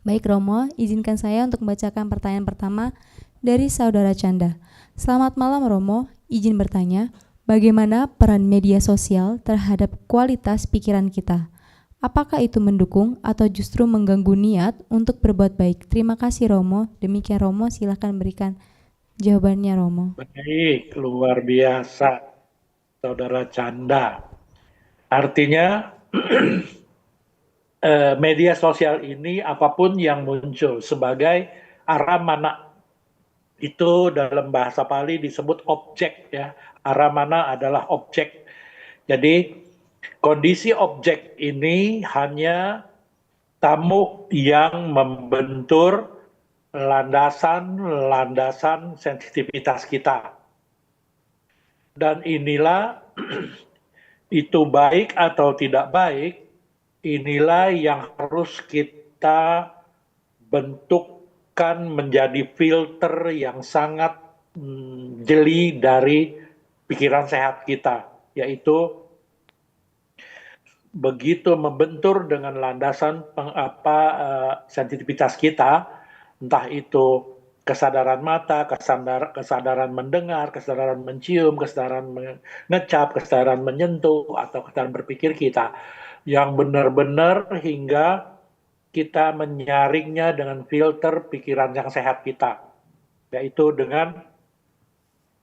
Baik Romo, izinkan saya untuk membacakan pertanyaan pertama dari Saudara Canda. Selamat malam Romo, izin bertanya, bagaimana peran media sosial terhadap kualitas pikiran kita? Apakah itu mendukung atau justru mengganggu niat untuk berbuat baik? Terima kasih Romo. Demikian Romo, silakan berikan jawabannya Romo. Baik, luar biasa Saudara Canda. Artinya media sosial ini apapun yang muncul sebagai aramana, itu dalam bahasa Pali disebut objek ya. Aramana adalah objek. Jadi kondisi objek ini hanya tamu yang membentur landasan sensitivitas kita. Dan inilah itu baik atau tidak baik, inilah yang harus kita bentukkan menjadi filter yang sangat jeli dari pikiran sehat kita, yaitu begitu membentur dengan landasan sensitivitas kita, entah itu kesadaran mata, kesadaran mendengar, kesadaran mencium, kesadaran mengecap, kesadaran menyentuh, atau kesadaran berpikir kita, yang benar-benar hingga kita menyaringnya dengan filter pikiran yang sehat kita, yaitu dengan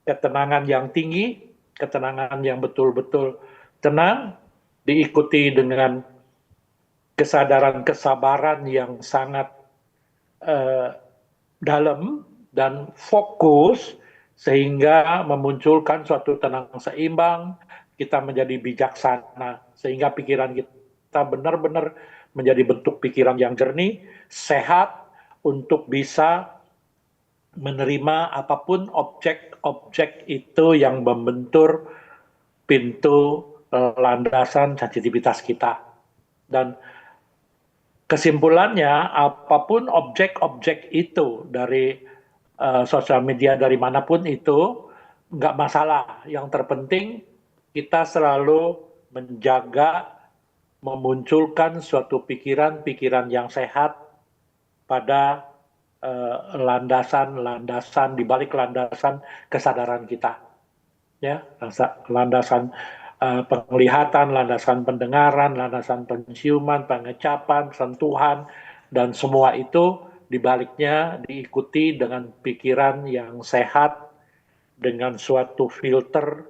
ketenangan yang tinggi, ketenangan yang betul-betul tenang, diikuti dengan kesadaran kesabaran yang sangat dalam dan fokus, sehingga memunculkan suatu tenang seimbang, kita menjadi bijaksana, sehingga pikiran kita benar-benar menjadi bentuk pikiran yang jernih, sehat, untuk bisa menerima apapun objek-objek itu yang membentur pintu landasan sensitivitas kita. Dan kesimpulannya, apapun objek-objek itu dari sosial media dari manapun itu, nggak masalah. Yang terpenting kita selalu menjaga, memunculkan suatu pikiran-pikiran yang sehat pada landasan di balik landasan kesadaran kita, ya, landasan penglihatan, landasan pendengaran, landasan penciuman, pengecapan, sentuhan, dan semua itu dibaliknya diikuti dengan pikiran yang sehat, dengan suatu filter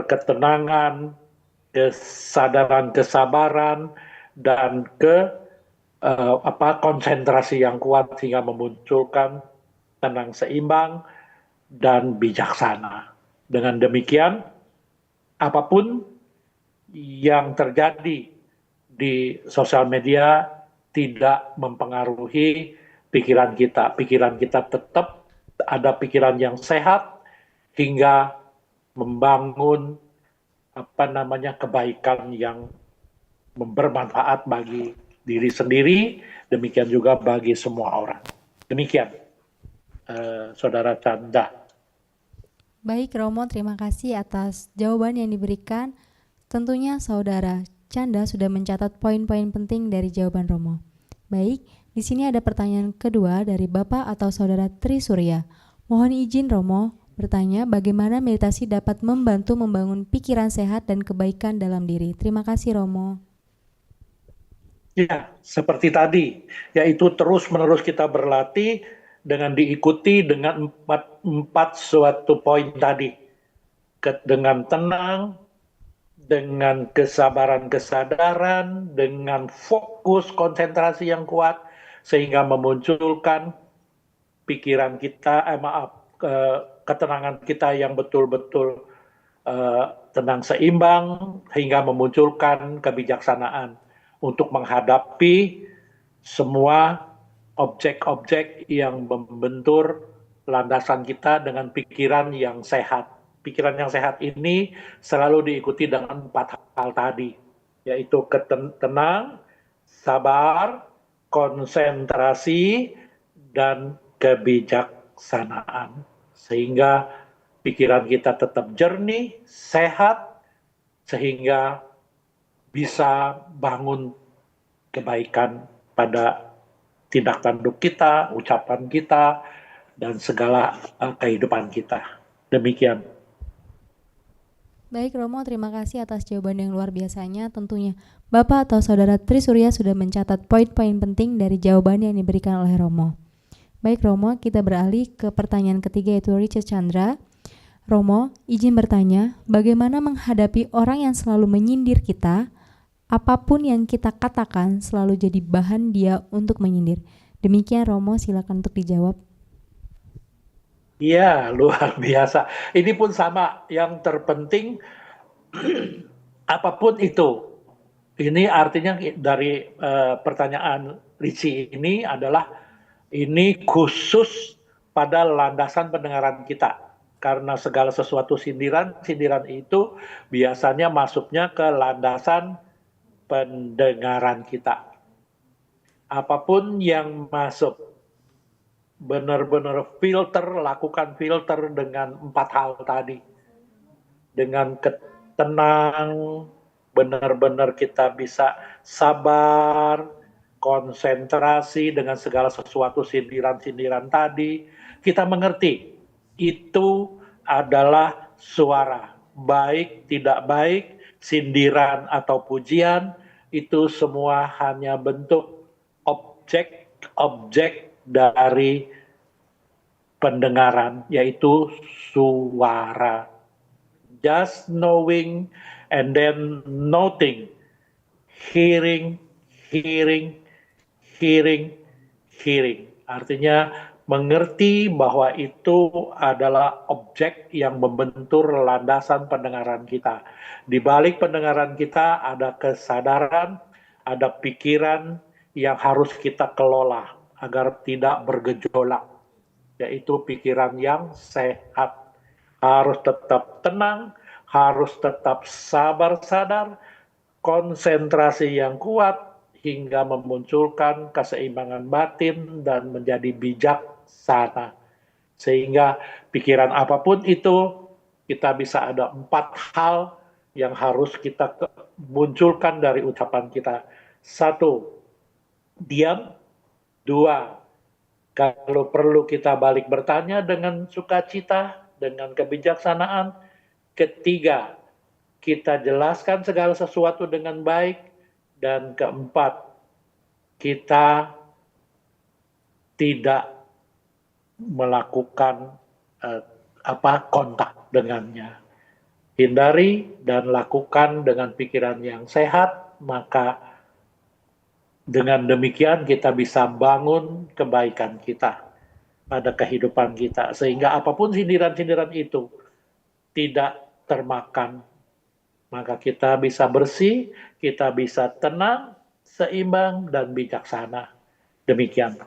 ketenangan, kesadaran kesabaran, dan konsentrasi yang kuat, sehingga memunculkan tenang seimbang dan bijaksana. Dengan demikian, apapun yang terjadi di sosial media tidak mempengaruhi pikiran kita. Pikiran kita tetap ada pikiran yang sehat hingga membangun kebaikan yang bermanfaat bagi diri sendiri, demikian juga bagi semua orang. Demikian, Saudara Canda. Baik Romo, terima kasih atas jawaban yang diberikan. Tentunya Saudara Canda sudah mencatat poin-poin penting dari jawaban Romo. Baik, di sini ada pertanyaan kedua dari Bapak atau Saudara Tri Surya. Mohon izin Romo bertanya, bagaimana meditasi dapat membantu membangun pikiran sehat dan kebaikan dalam diri? Terima kasih Romo. Ya, seperti tadi, yaitu terus-menerus kita berlatih dengan diikuti dengan empat suatu poin tadi. Dengan tenang, dengan kesabaran kesadaran, dengan fokus konsentrasi yang kuat, sehingga memunculkan pikiran kita, ketenangan kita yang betul-betul tenang seimbang, hingga memunculkan kebijaksanaan untuk menghadapi semua objek-objek yang membentur landasan kita dengan pikiran yang sehat. Pikiran yang sehat ini selalu diikuti dengan 4 hal tadi, yaitu tenang, sabar, konsentrasi, dan kebijaksanaan. Sehingga pikiran kita tetap jernih, sehat, sehingga bisa bangun kebaikan pada tindak tanduk kita, ucapan kita, dan segala kehidupan kita. Demikian. Baik Romo, terima kasih atas jawaban yang luar biasanya. Tentunya Bapak atau Saudara Trisurya sudah mencatat poin-poin penting dari jawaban yang diberikan oleh Romo. Baik Romo, kita beralih ke pertanyaan ketiga, yaitu Richard Chandra. Romo, izin bertanya, bagaimana menghadapi orang yang selalu menyindir kita? Apapun yang kita katakan selalu jadi bahan dia untuk menyindir. Demikian Romo, silakan untuk dijawab. Iya, luar biasa. Ini pun sama, yang terpenting apapun itu. Ini artinya dari pertanyaan Ricci ini adalah ini khusus pada landasan pendengaran kita. Karena segala sesuatu sindiran itu biasanya masuknya ke landasan pendengaran kita. Apapun yang masuk, benar-benar lakukan filter dengan 4 hal tadi. Dengan tenang, benar-benar kita bisa sabar, konsentrasi dengan segala sesuatu sindiran-sindiran tadi. Kita mengerti, itu adalah suara. Baik, tidak baik, sindiran atau pujian, itu semua hanya bentuk objek dari pendengaran, yaitu suara. Just knowing and then noting, hearing. Artinya mengerti bahwa itu adalah objek yang membentur landasan pendengaran kita. Di balik pendengaran kita ada kesadaran, ada pikiran yang harus kita kelola agar tidak bergejolak, yaitu pikiran yang sehat. Harus tetap tenang, harus tetap sabar sadar, konsentrasi yang kuat, hingga memunculkan keseimbangan batin dan menjadi bijaksana. Sehingga pikiran apapun itu, kita bisa ada 4 hal yang harus kita munculkan dari ucapan kita. 1, diam. 2, kalau perlu kita balik bertanya dengan sukacita, dengan kebijaksanaan. 3, kita jelaskan segala sesuatu dengan baik. Dan 4, kita tidak melakukan kontak dengannya. Hindari dan lakukan dengan pikiran yang sehat, maka dengan demikian kita bisa bangun kebaikan kita pada kehidupan kita. Sehingga apapun sindiran-sindiran itu tidak termakan. Maka kita bisa bersih, kita bisa tenang, seimbang, dan bijaksana. Demikian.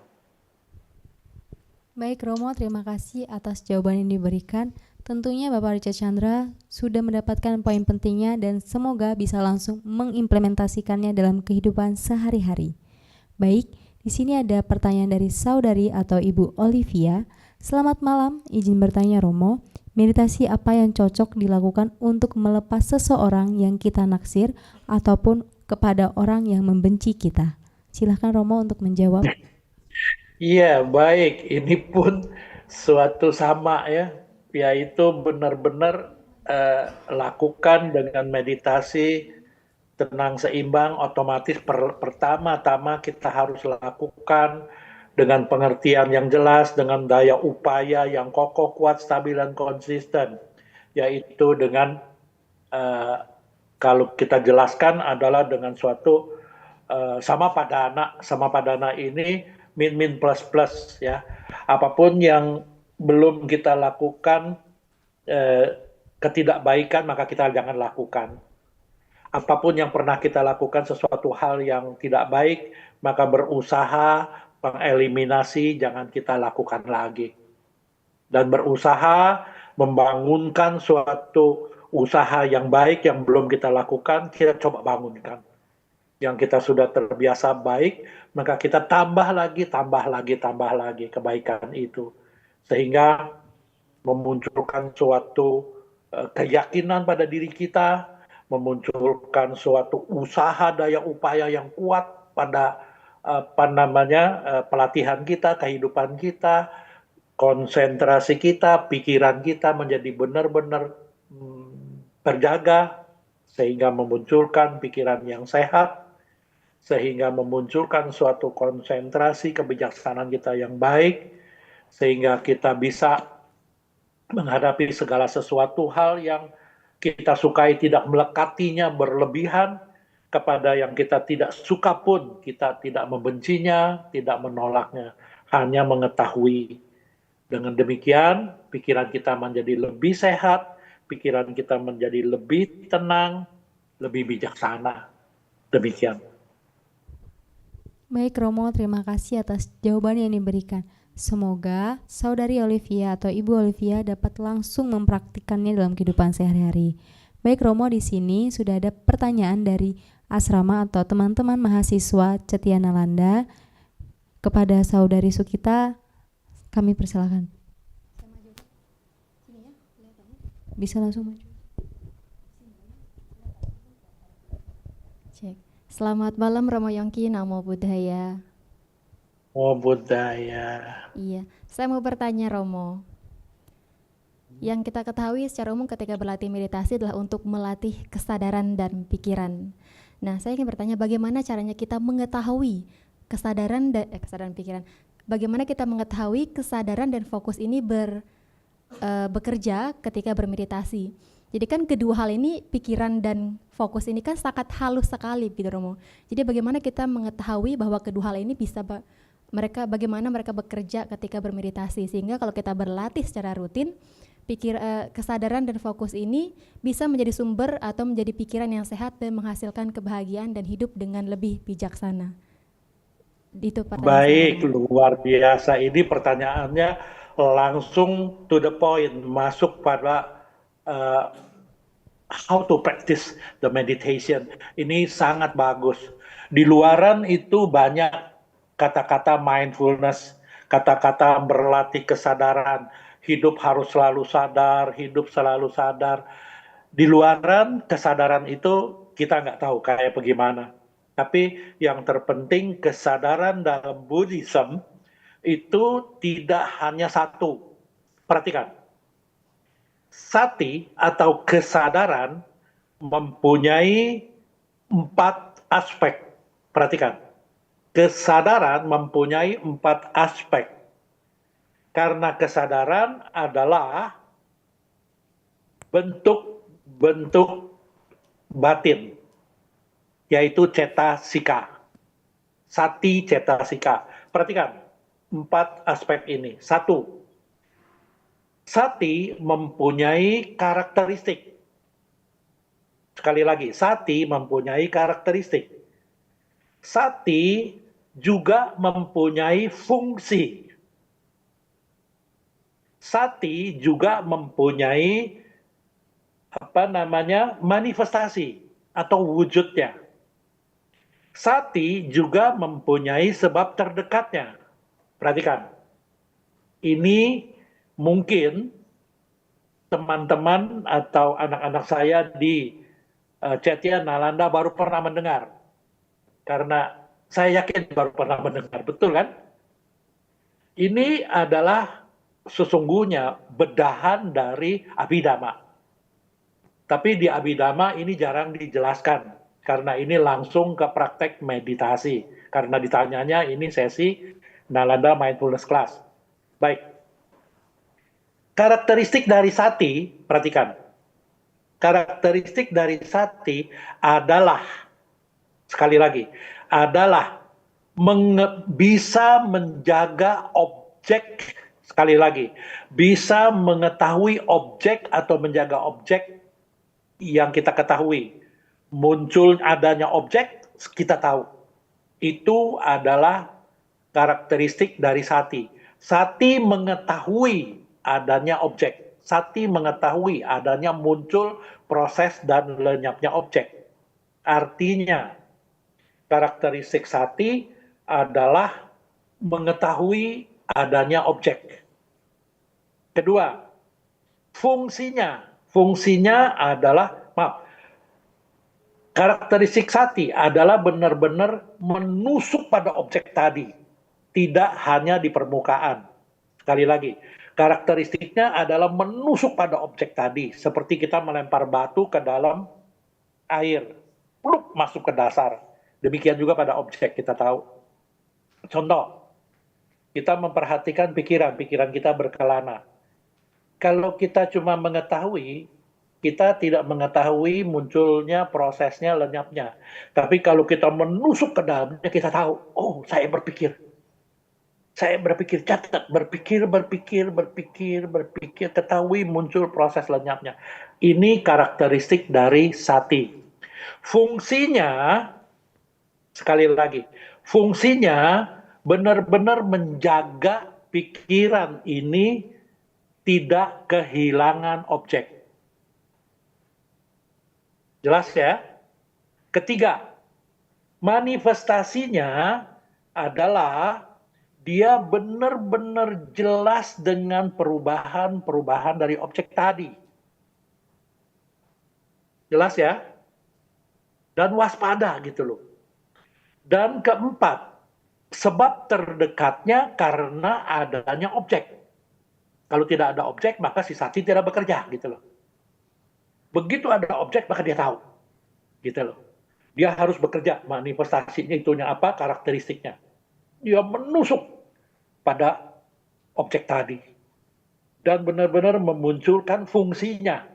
Baik Romo, terima kasih atas jawaban yang diberikan. Tentunya Bapak Richard Chandra sudah mendapatkan poin pentingnya dan semoga bisa langsung mengimplementasikannya dalam kehidupan sehari-hari. Baik, di sini ada pertanyaan dari saudari atau Ibu Olivia. Selamat malam, izin bertanya Romo, meditasi apa yang cocok dilakukan untuk melepas seseorang yang kita naksir ataupun kepada orang yang membenci kita? Silahkan Romo untuk menjawab. Iya, baik. Ini pun suatu sama ya, yaitu benar-benar lakukan dengan meditasi tenang seimbang, otomatis pertama-tama kita harus lakukan dengan pengertian yang jelas, dengan daya upaya yang kokoh, kuat, stabil, dan konsisten. Yaitu dengan, kalau kita jelaskan adalah dengan suatu sama padana ini min plus plus ya. Apapun yang belum kita lakukan ketidakbaikan, maka kita jangan lakukan. Apapun yang pernah kita lakukan sesuatu hal yang tidak baik, maka berusaha mengeliminasi, jangan kita lakukan lagi. Dan berusaha membangunkan suatu usaha yang baik yang belum kita lakukan, kita coba bangunkan. Yang kita sudah terbiasa baik, maka kita tambah lagi kebaikan itu. Sehingga memunculkan suatu keyakinan pada diri kita, memunculkan suatu usaha daya upaya yang kuat pada pelatihan kita, kehidupan kita, konsentrasi kita, pikiran kita menjadi benar-benar terjaga, sehingga memunculkan pikiran yang sehat, sehingga memunculkan suatu konsentrasi kebijaksanaan kita yang baik, sehingga kita bisa menghadapi segala sesuatu hal yang kita sukai, tidak melekatinya berlebihan, kepada yang kita tidak suka pun kita tidak membencinya, tidak menolaknya, hanya mengetahui. Dengan demikian pikiran kita menjadi lebih sehat, pikiran kita menjadi lebih tenang, lebih bijaksana. Demikian. Baik Romo, terima kasih atas jawaban yang diberikan. Semoga Saudari Olivia atau Ibu Olivia dapat langsung mempraktikkannya dalam kehidupan sehari-hari. Baik Romo, di sini sudah ada pertanyaan dari asrama atau teman-teman mahasiswa Cetia Nalanda kepada Saudari Sukita. Kami persilakan. Bisa langsung maju. Cek. Selamat malam Romo Yongki, Namo Buddhaya. Oh budaya. Iya, saya mau bertanya Romo. Yang kita ketahui secara umum ketika berlatih meditasi adalah untuk melatih kesadaran dan pikiran. Nah, saya ingin bertanya bagaimana caranya kita mengetahui kesadaran pikiran. Bagaimana kita mengetahui kesadaran dan fokus ini bekerja ketika bermeditasi. Jadi kan kedua hal ini, pikiran dan fokus ini kan sangat halus sekali gitu Romo. Jadi bagaimana kita mengetahui bahwa kedua hal ini bisa bagaimana mereka bekerja ketika bermeditasi, sehingga kalau kita berlatih secara rutin, kesadaran dan fokus ini bisa menjadi sumber atau menjadi pikiran yang sehat dan menghasilkan kebahagiaan dan hidup dengan lebih bijaksana. Itu pertanyaan Baik, saya. luar biasa. Ini pertanyaannya langsung to the point, masuk pada how to practice the meditation. Ini sangat bagus. Di luaran itu banyak kata-kata mindfulness, kata-kata berlatih kesadaran, hidup harus selalu sadar, hidup selalu sadar. Di luaran kesadaran itu kita nggak tahu kayak bagaimana. Tapi yang terpenting kesadaran dalam Buddhism itu tidak hanya satu. Perhatikan, sati atau kesadaran mempunyai 4 aspek. Perhatikan, kesadaran mempunyai 4 aspek. Karena kesadaran adalah bentuk-bentuk batin, yaitu cetasika. Sati cetasika. Perhatikan 4 aspek ini. 1. Sati mempunyai karakteristik. Sekali lagi, sati mempunyai karakteristik. Sati juga mempunyai fungsi. Sati juga mempunyai manifestasi atau wujudnya. Sati juga mempunyai sebab terdekatnya. Perhatikan. Ini mungkin teman-teman atau anak-anak saya di Cetia Nalanda baru pernah mendengar. Karena saya yakin baru pernah mendengar, betul kan? Ini adalah sesungguhnya bedahan dari Abhidhamma. Tapi di Abhidhamma ini jarang dijelaskan. karena ini langsung ke praktek meditasi. Karena ditanyanya ini sesi Nalanda Mindfulness Class. Baik. Karakteristik dari sati, perhatikan. Karakteristik dari sati adalah, sekali lagi, adalah bisa menjaga objek, sekali lagi, bisa mengetahui objek atau menjaga objek yang kita ketahui. Muncul adanya objek, kita tahu. Itu adalah karakteristik dari sati. Sati mengetahui adanya objek. Sati mengetahui adanya muncul proses dan lenyapnya objek. Artinya, karakteristik sati adalah mengetahui adanya objek. Kedua, fungsinya adalah, karakteristik sati adalah benar-benar menusuk pada objek tadi, tidak hanya di permukaan. Sekali lagi, karakteristiknya adalah menusuk pada objek tadi, seperti kita melempar batu ke dalam air, pluk masuk ke dasar. Demikian juga pada objek kita tahu. Contoh, kita memperhatikan pikiran kita berkelana. Kalau kita cuma mengetahui, kita tidak mengetahui munculnya, prosesnya, lenyapnya. Tapi kalau kita menusuk ke dalamnya, kita tahu, oh saya berpikir. Saya berpikir, catat, berpikir, ketahui muncul proses lenyapnya. Ini karakteristik dari sati. Fungsinya, sekali lagi, fungsinya benar-benar menjaga pikiran ini tidak kehilangan objek. Jelas ya? Ketiga, manifestasinya adalah dia benar-benar jelas dengan perubahan-perubahan dari objek tadi. Jelas ya? Dan waspada gitu loh. Dan keempat, sebab terdekatnya karena adanya objek. Kalau tidak ada objek, maka si sati tidak bekerja gitu loh. Begitu ada objek, maka dia tahu. Gitu loh. Dia harus bekerja, manifestasinya itunya apa, karakteristiknya. Dia menusuk pada objek tadi. Dan benar-benar memunculkan fungsinya.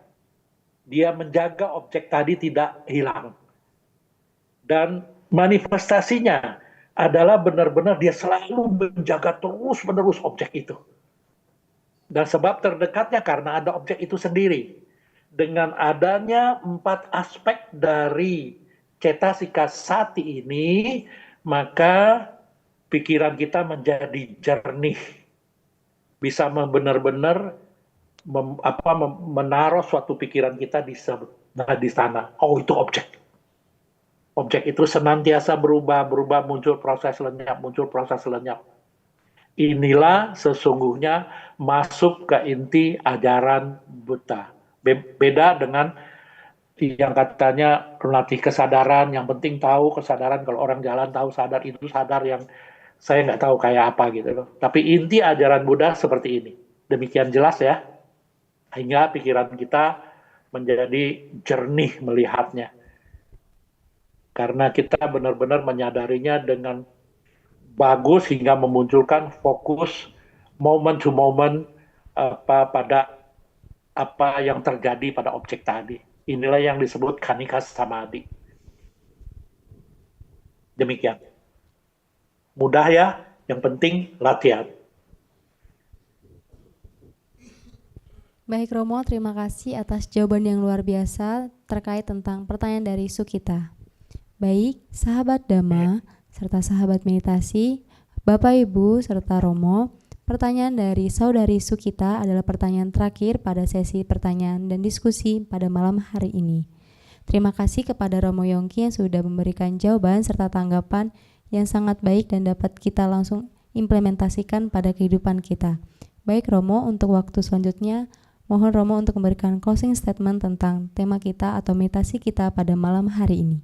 Dia menjaga objek tadi tidak hilang. Dan manifestasinya adalah benar-benar dia selalu menjaga terus-menerus objek itu. Dan sebab terdekatnya karena ada objek itu sendiri. Dengan adanya 4 aspek dari cetasika sati ini, maka pikiran kita menjadi jernih. Bisa benar-benar menaruh suatu pikiran kita di sana. Oh, itu objek. Objek itu senantiasa berubah, muncul proses lenyap. Inilah sesungguhnya masuk ke inti ajaran Buddha. Beda dengan yang katanya melatih kesadaran, yang penting tahu kesadaran, kalau orang jalan tahu sadar, itu sadar yang saya nggak tahu kayak apa gitu loh. Tapi inti ajaran Buddha seperti ini. Demikian jelas ya, hingga pikiran kita menjadi jernih melihatnya. Karena kita benar-benar menyadarinya dengan bagus hingga memunculkan fokus moment to moment pada apa yang terjadi pada objek tadi. Inilah yang disebut Khanika Samadhi. Demikian. Mudah ya, yang penting latihan. Baik Romo, terima kasih atas jawaban yang luar biasa terkait tentang pertanyaan dari Sukita. Baik, sahabat Dhamma, serta sahabat meditasi, Bapak Ibu serta Romo, pertanyaan dari saudari Sukita adalah pertanyaan terakhir pada sesi pertanyaan dan diskusi pada malam hari ini. Terima kasih kepada Romo Yongki yang sudah memberikan jawaban serta tanggapan yang sangat baik dan dapat kita langsung implementasikan pada kehidupan kita. Baik Romo, untuk waktu selanjutnya, mohon Romo untuk memberikan closing statement tentang tema kita atau meditasi kita pada malam hari ini.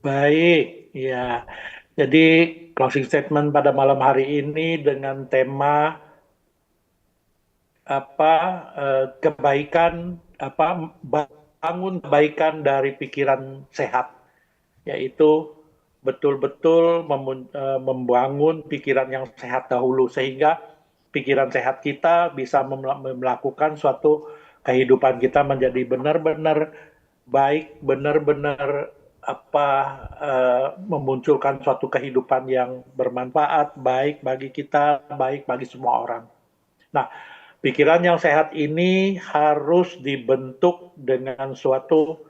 Baik, ya. Jadi closing statement pada malam hari ini dengan tema kebaikan membangun kebaikan dari pikiran sehat, yaitu betul-betul membangun pikiran yang sehat dahulu, sehingga pikiran sehat kita bisa melakukan suatu kehidupan kita menjadi benar-benar baik, benar-benar memunculkan suatu kehidupan yang bermanfaat, baik bagi kita, baik bagi semua orang. Nah, pikiran yang sehat ini harus dibentuk dengan suatu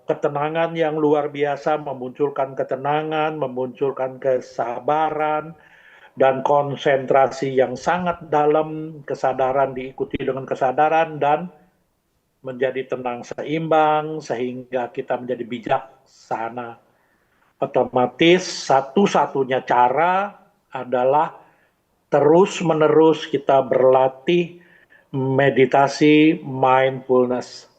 ketenangan yang luar biasa, memunculkan ketenangan, memunculkan kesabaran, dan konsentrasi yang sangat dalam, kesadaran diikuti dengan kesadaran, dan menjadi tenang seimbang, sehingga kita menjadi bijaksana. Otomatis satu-satunya cara adalah terus-menerus kita berlatih meditasi mindfulness,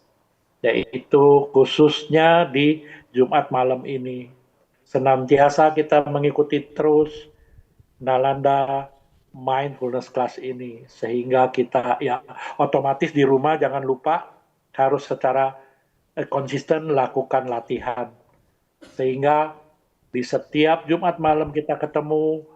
yaitu khususnya di Jumat malam ini. Senantiasa kita mengikuti terus Nalanda Mindfulness Class ini, sehingga kita ya otomatis di rumah jangan lupa harus secara konsisten lakukan latihan, sehingga di setiap Jumat malam kita ketemu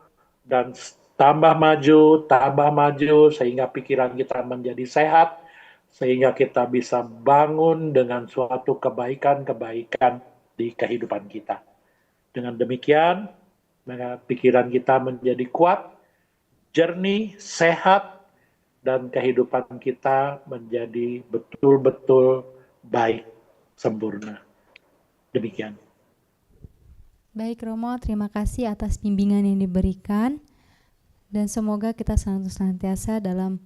dan tambah maju, sehingga pikiran kita menjadi sehat, sehingga kita bisa bangun dengan suatu kebaikan-kebaikan di kehidupan kita. Dengan demikian, maka pikiran kita menjadi kuat, jernih, sehat, dan kehidupan kita menjadi betul-betul baik, sempurna. Demikian. Baik Romo, terima kasih atas bimbingan yang diberikan dan semoga kita senantiasa dalam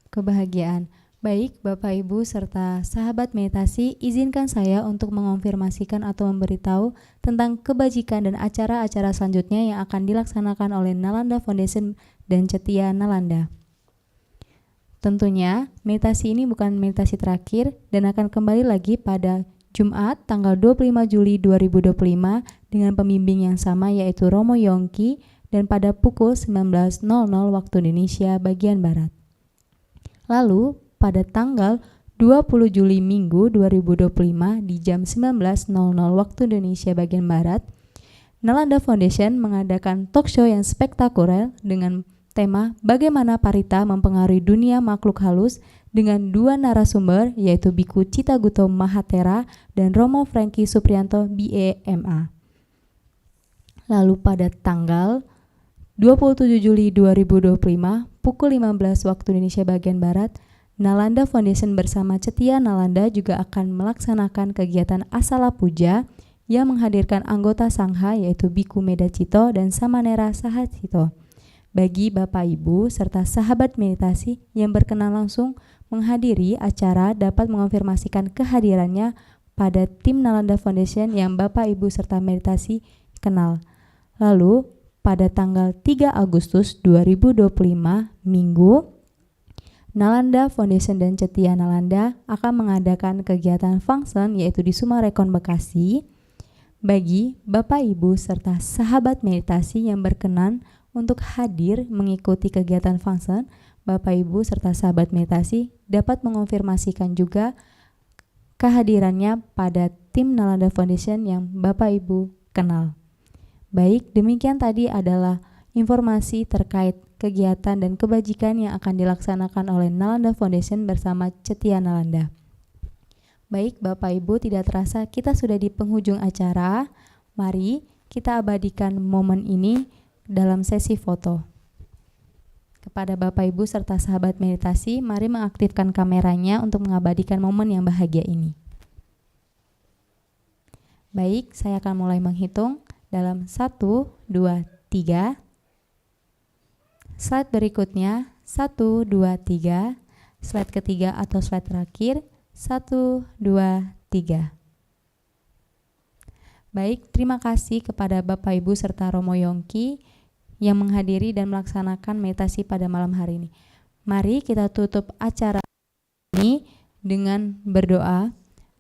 kebahagiaan. Baik Bapak Ibu serta sahabat meditasi, izinkan saya untuk mengonfirmasikan atau memberitahu tentang kebajikan dan acara-acara selanjutnya yang akan dilaksanakan oleh Nalanda Foundation dan Cetia Nalanda. Tentunya meditasi ini bukan meditasi terakhir dan akan kembali lagi pada Jumat tanggal 25 Juli 2025 dengan pembimbing yang sama yaitu Romo Yongki dan pada pukul 19.00 waktu Indonesia bagian Barat. Lalu pada tanggal 20 Juli Minggu 2025 di jam 19.00 waktu Indonesia bagian Barat, Nalanda Foundation mengadakan talk show yang spektakuler dengan tema Bagaimana Parita Mempengaruhi Dunia Makhluk Halus dengan dua narasumber yaitu Biku Citaguto Mahatera dan Romo Franky Suprianto BA.MA. Lalu pada tanggal 27 Juli 2025 pukul 15 waktu Indonesia bagian Barat, Nalanda Foundation bersama Cetia Nalanda juga akan melaksanakan kegiatan Asala Puja yang menghadirkan anggota Sangha yaitu Biku Medacito dan Samanera Sahacito. Bagi Bapak Ibu serta sahabat meditasi yang berkenan langsung menghadiri acara dapat mengonfirmasikan kehadirannya pada tim Nalanda Foundation yang Bapak Ibu serta meditasi kenal. Lalu pada tanggal 3 Agustus 2025 Minggu, Nalanda Foundation dan Cetia Nalanda akan mengadakan kegiatan function yaitu di Sumarekon Bekasi. Bagi Bapak Ibu serta sahabat meditasi yang berkenan untuk hadir mengikuti kegiatan function, Bapak Ibu serta sahabat meditasi dapat mengonfirmasikan juga kehadirannya pada tim Nalanda Foundation yang Bapak Ibu kenal. Baik, demikian tadi adalah informasi terkait kegiatan dan kebajikan yang akan dilaksanakan oleh Nalanda Foundation bersama Cetia Nalanda. Baik, Bapak Ibu, tidak terasa kita sudah di penghujung acara. Mari kita abadikan momen ini dalam sesi foto. Kepada Bapak Ibu serta sahabat meditasi, mari mengaktifkan kameranya untuk mengabadikan momen yang bahagia ini. Baik, saya akan mulai menghitung dalam 1, 2, 3. Slide berikutnya 1, 2, 3. Slide ketiga atau slide terakhir 1, 2, 3. Baik, terima kasih kepada Bapak Ibu serta Romo Yongki yang menghadiri dan melaksanakan meditasi pada malam hari ini. Mari kita tutup acara ini dengan berdoa.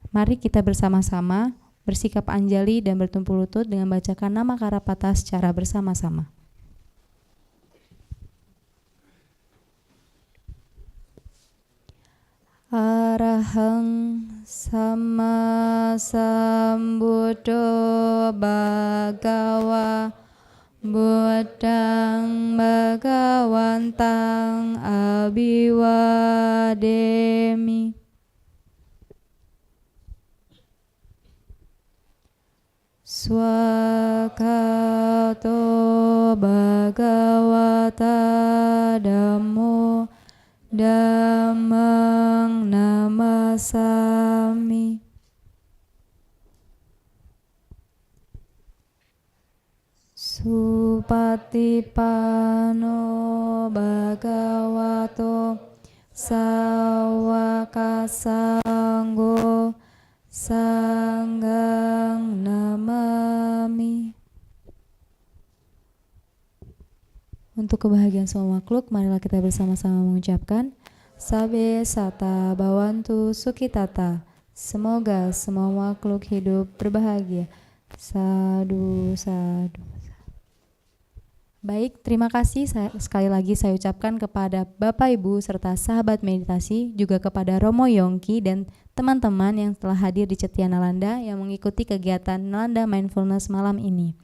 Mari kita bersama-sama bersikap anjali dan bertumpul lutut dengan bacakan nama Karapata secara bersama-sama. Arahang Sama Sambuddho Bhagawa Buddhang Bhagawantang Abhiwademi. Swakato Bhagavata Dhammo Dhammang Namasami. Supatipano Bhagavato Sawaka Sanggo Sanggang Namami. Untuk kebahagiaan semua makhluk, marilah kita bersama-sama mengucapkan Sabe Sata Bhavantu Sukhitata. Semoga semua makhluk hidup berbahagia. Sadu, sadu. Baik, terima kasih sekali lagi saya ucapkan kepada Bapak Ibu serta sahabat meditasi, juga kepada Romo Yongki dan teman-teman yang telah hadir di Cetia Nalanda yang mengikuti kegiatan Nalanda Mindfulness malam ini.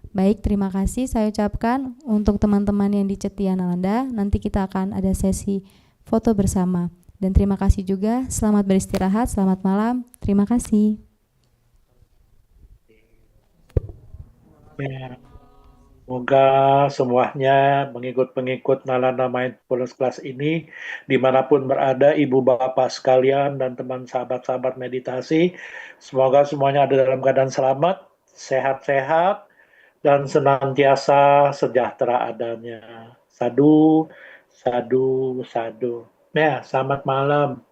Baik, terima kasih saya ucapkan untuk teman-teman yang di Cetia Nalanda. Nanti kita akan ada sesi foto bersama. Dan terima kasih juga, selamat beristirahat, selamat malam, terima kasih. Ya. Semoga semuanya pengikut-pengikut Nalanda Mindfulness Class ini dimanapun berada, ibu bapak sekalian dan teman sahabat-sahabat meditasi, semoga semuanya ada dalam keadaan selamat, sehat-sehat, dan senantiasa sejahtera adanya. Sadu, sadu, sadu. Ya, selamat malam.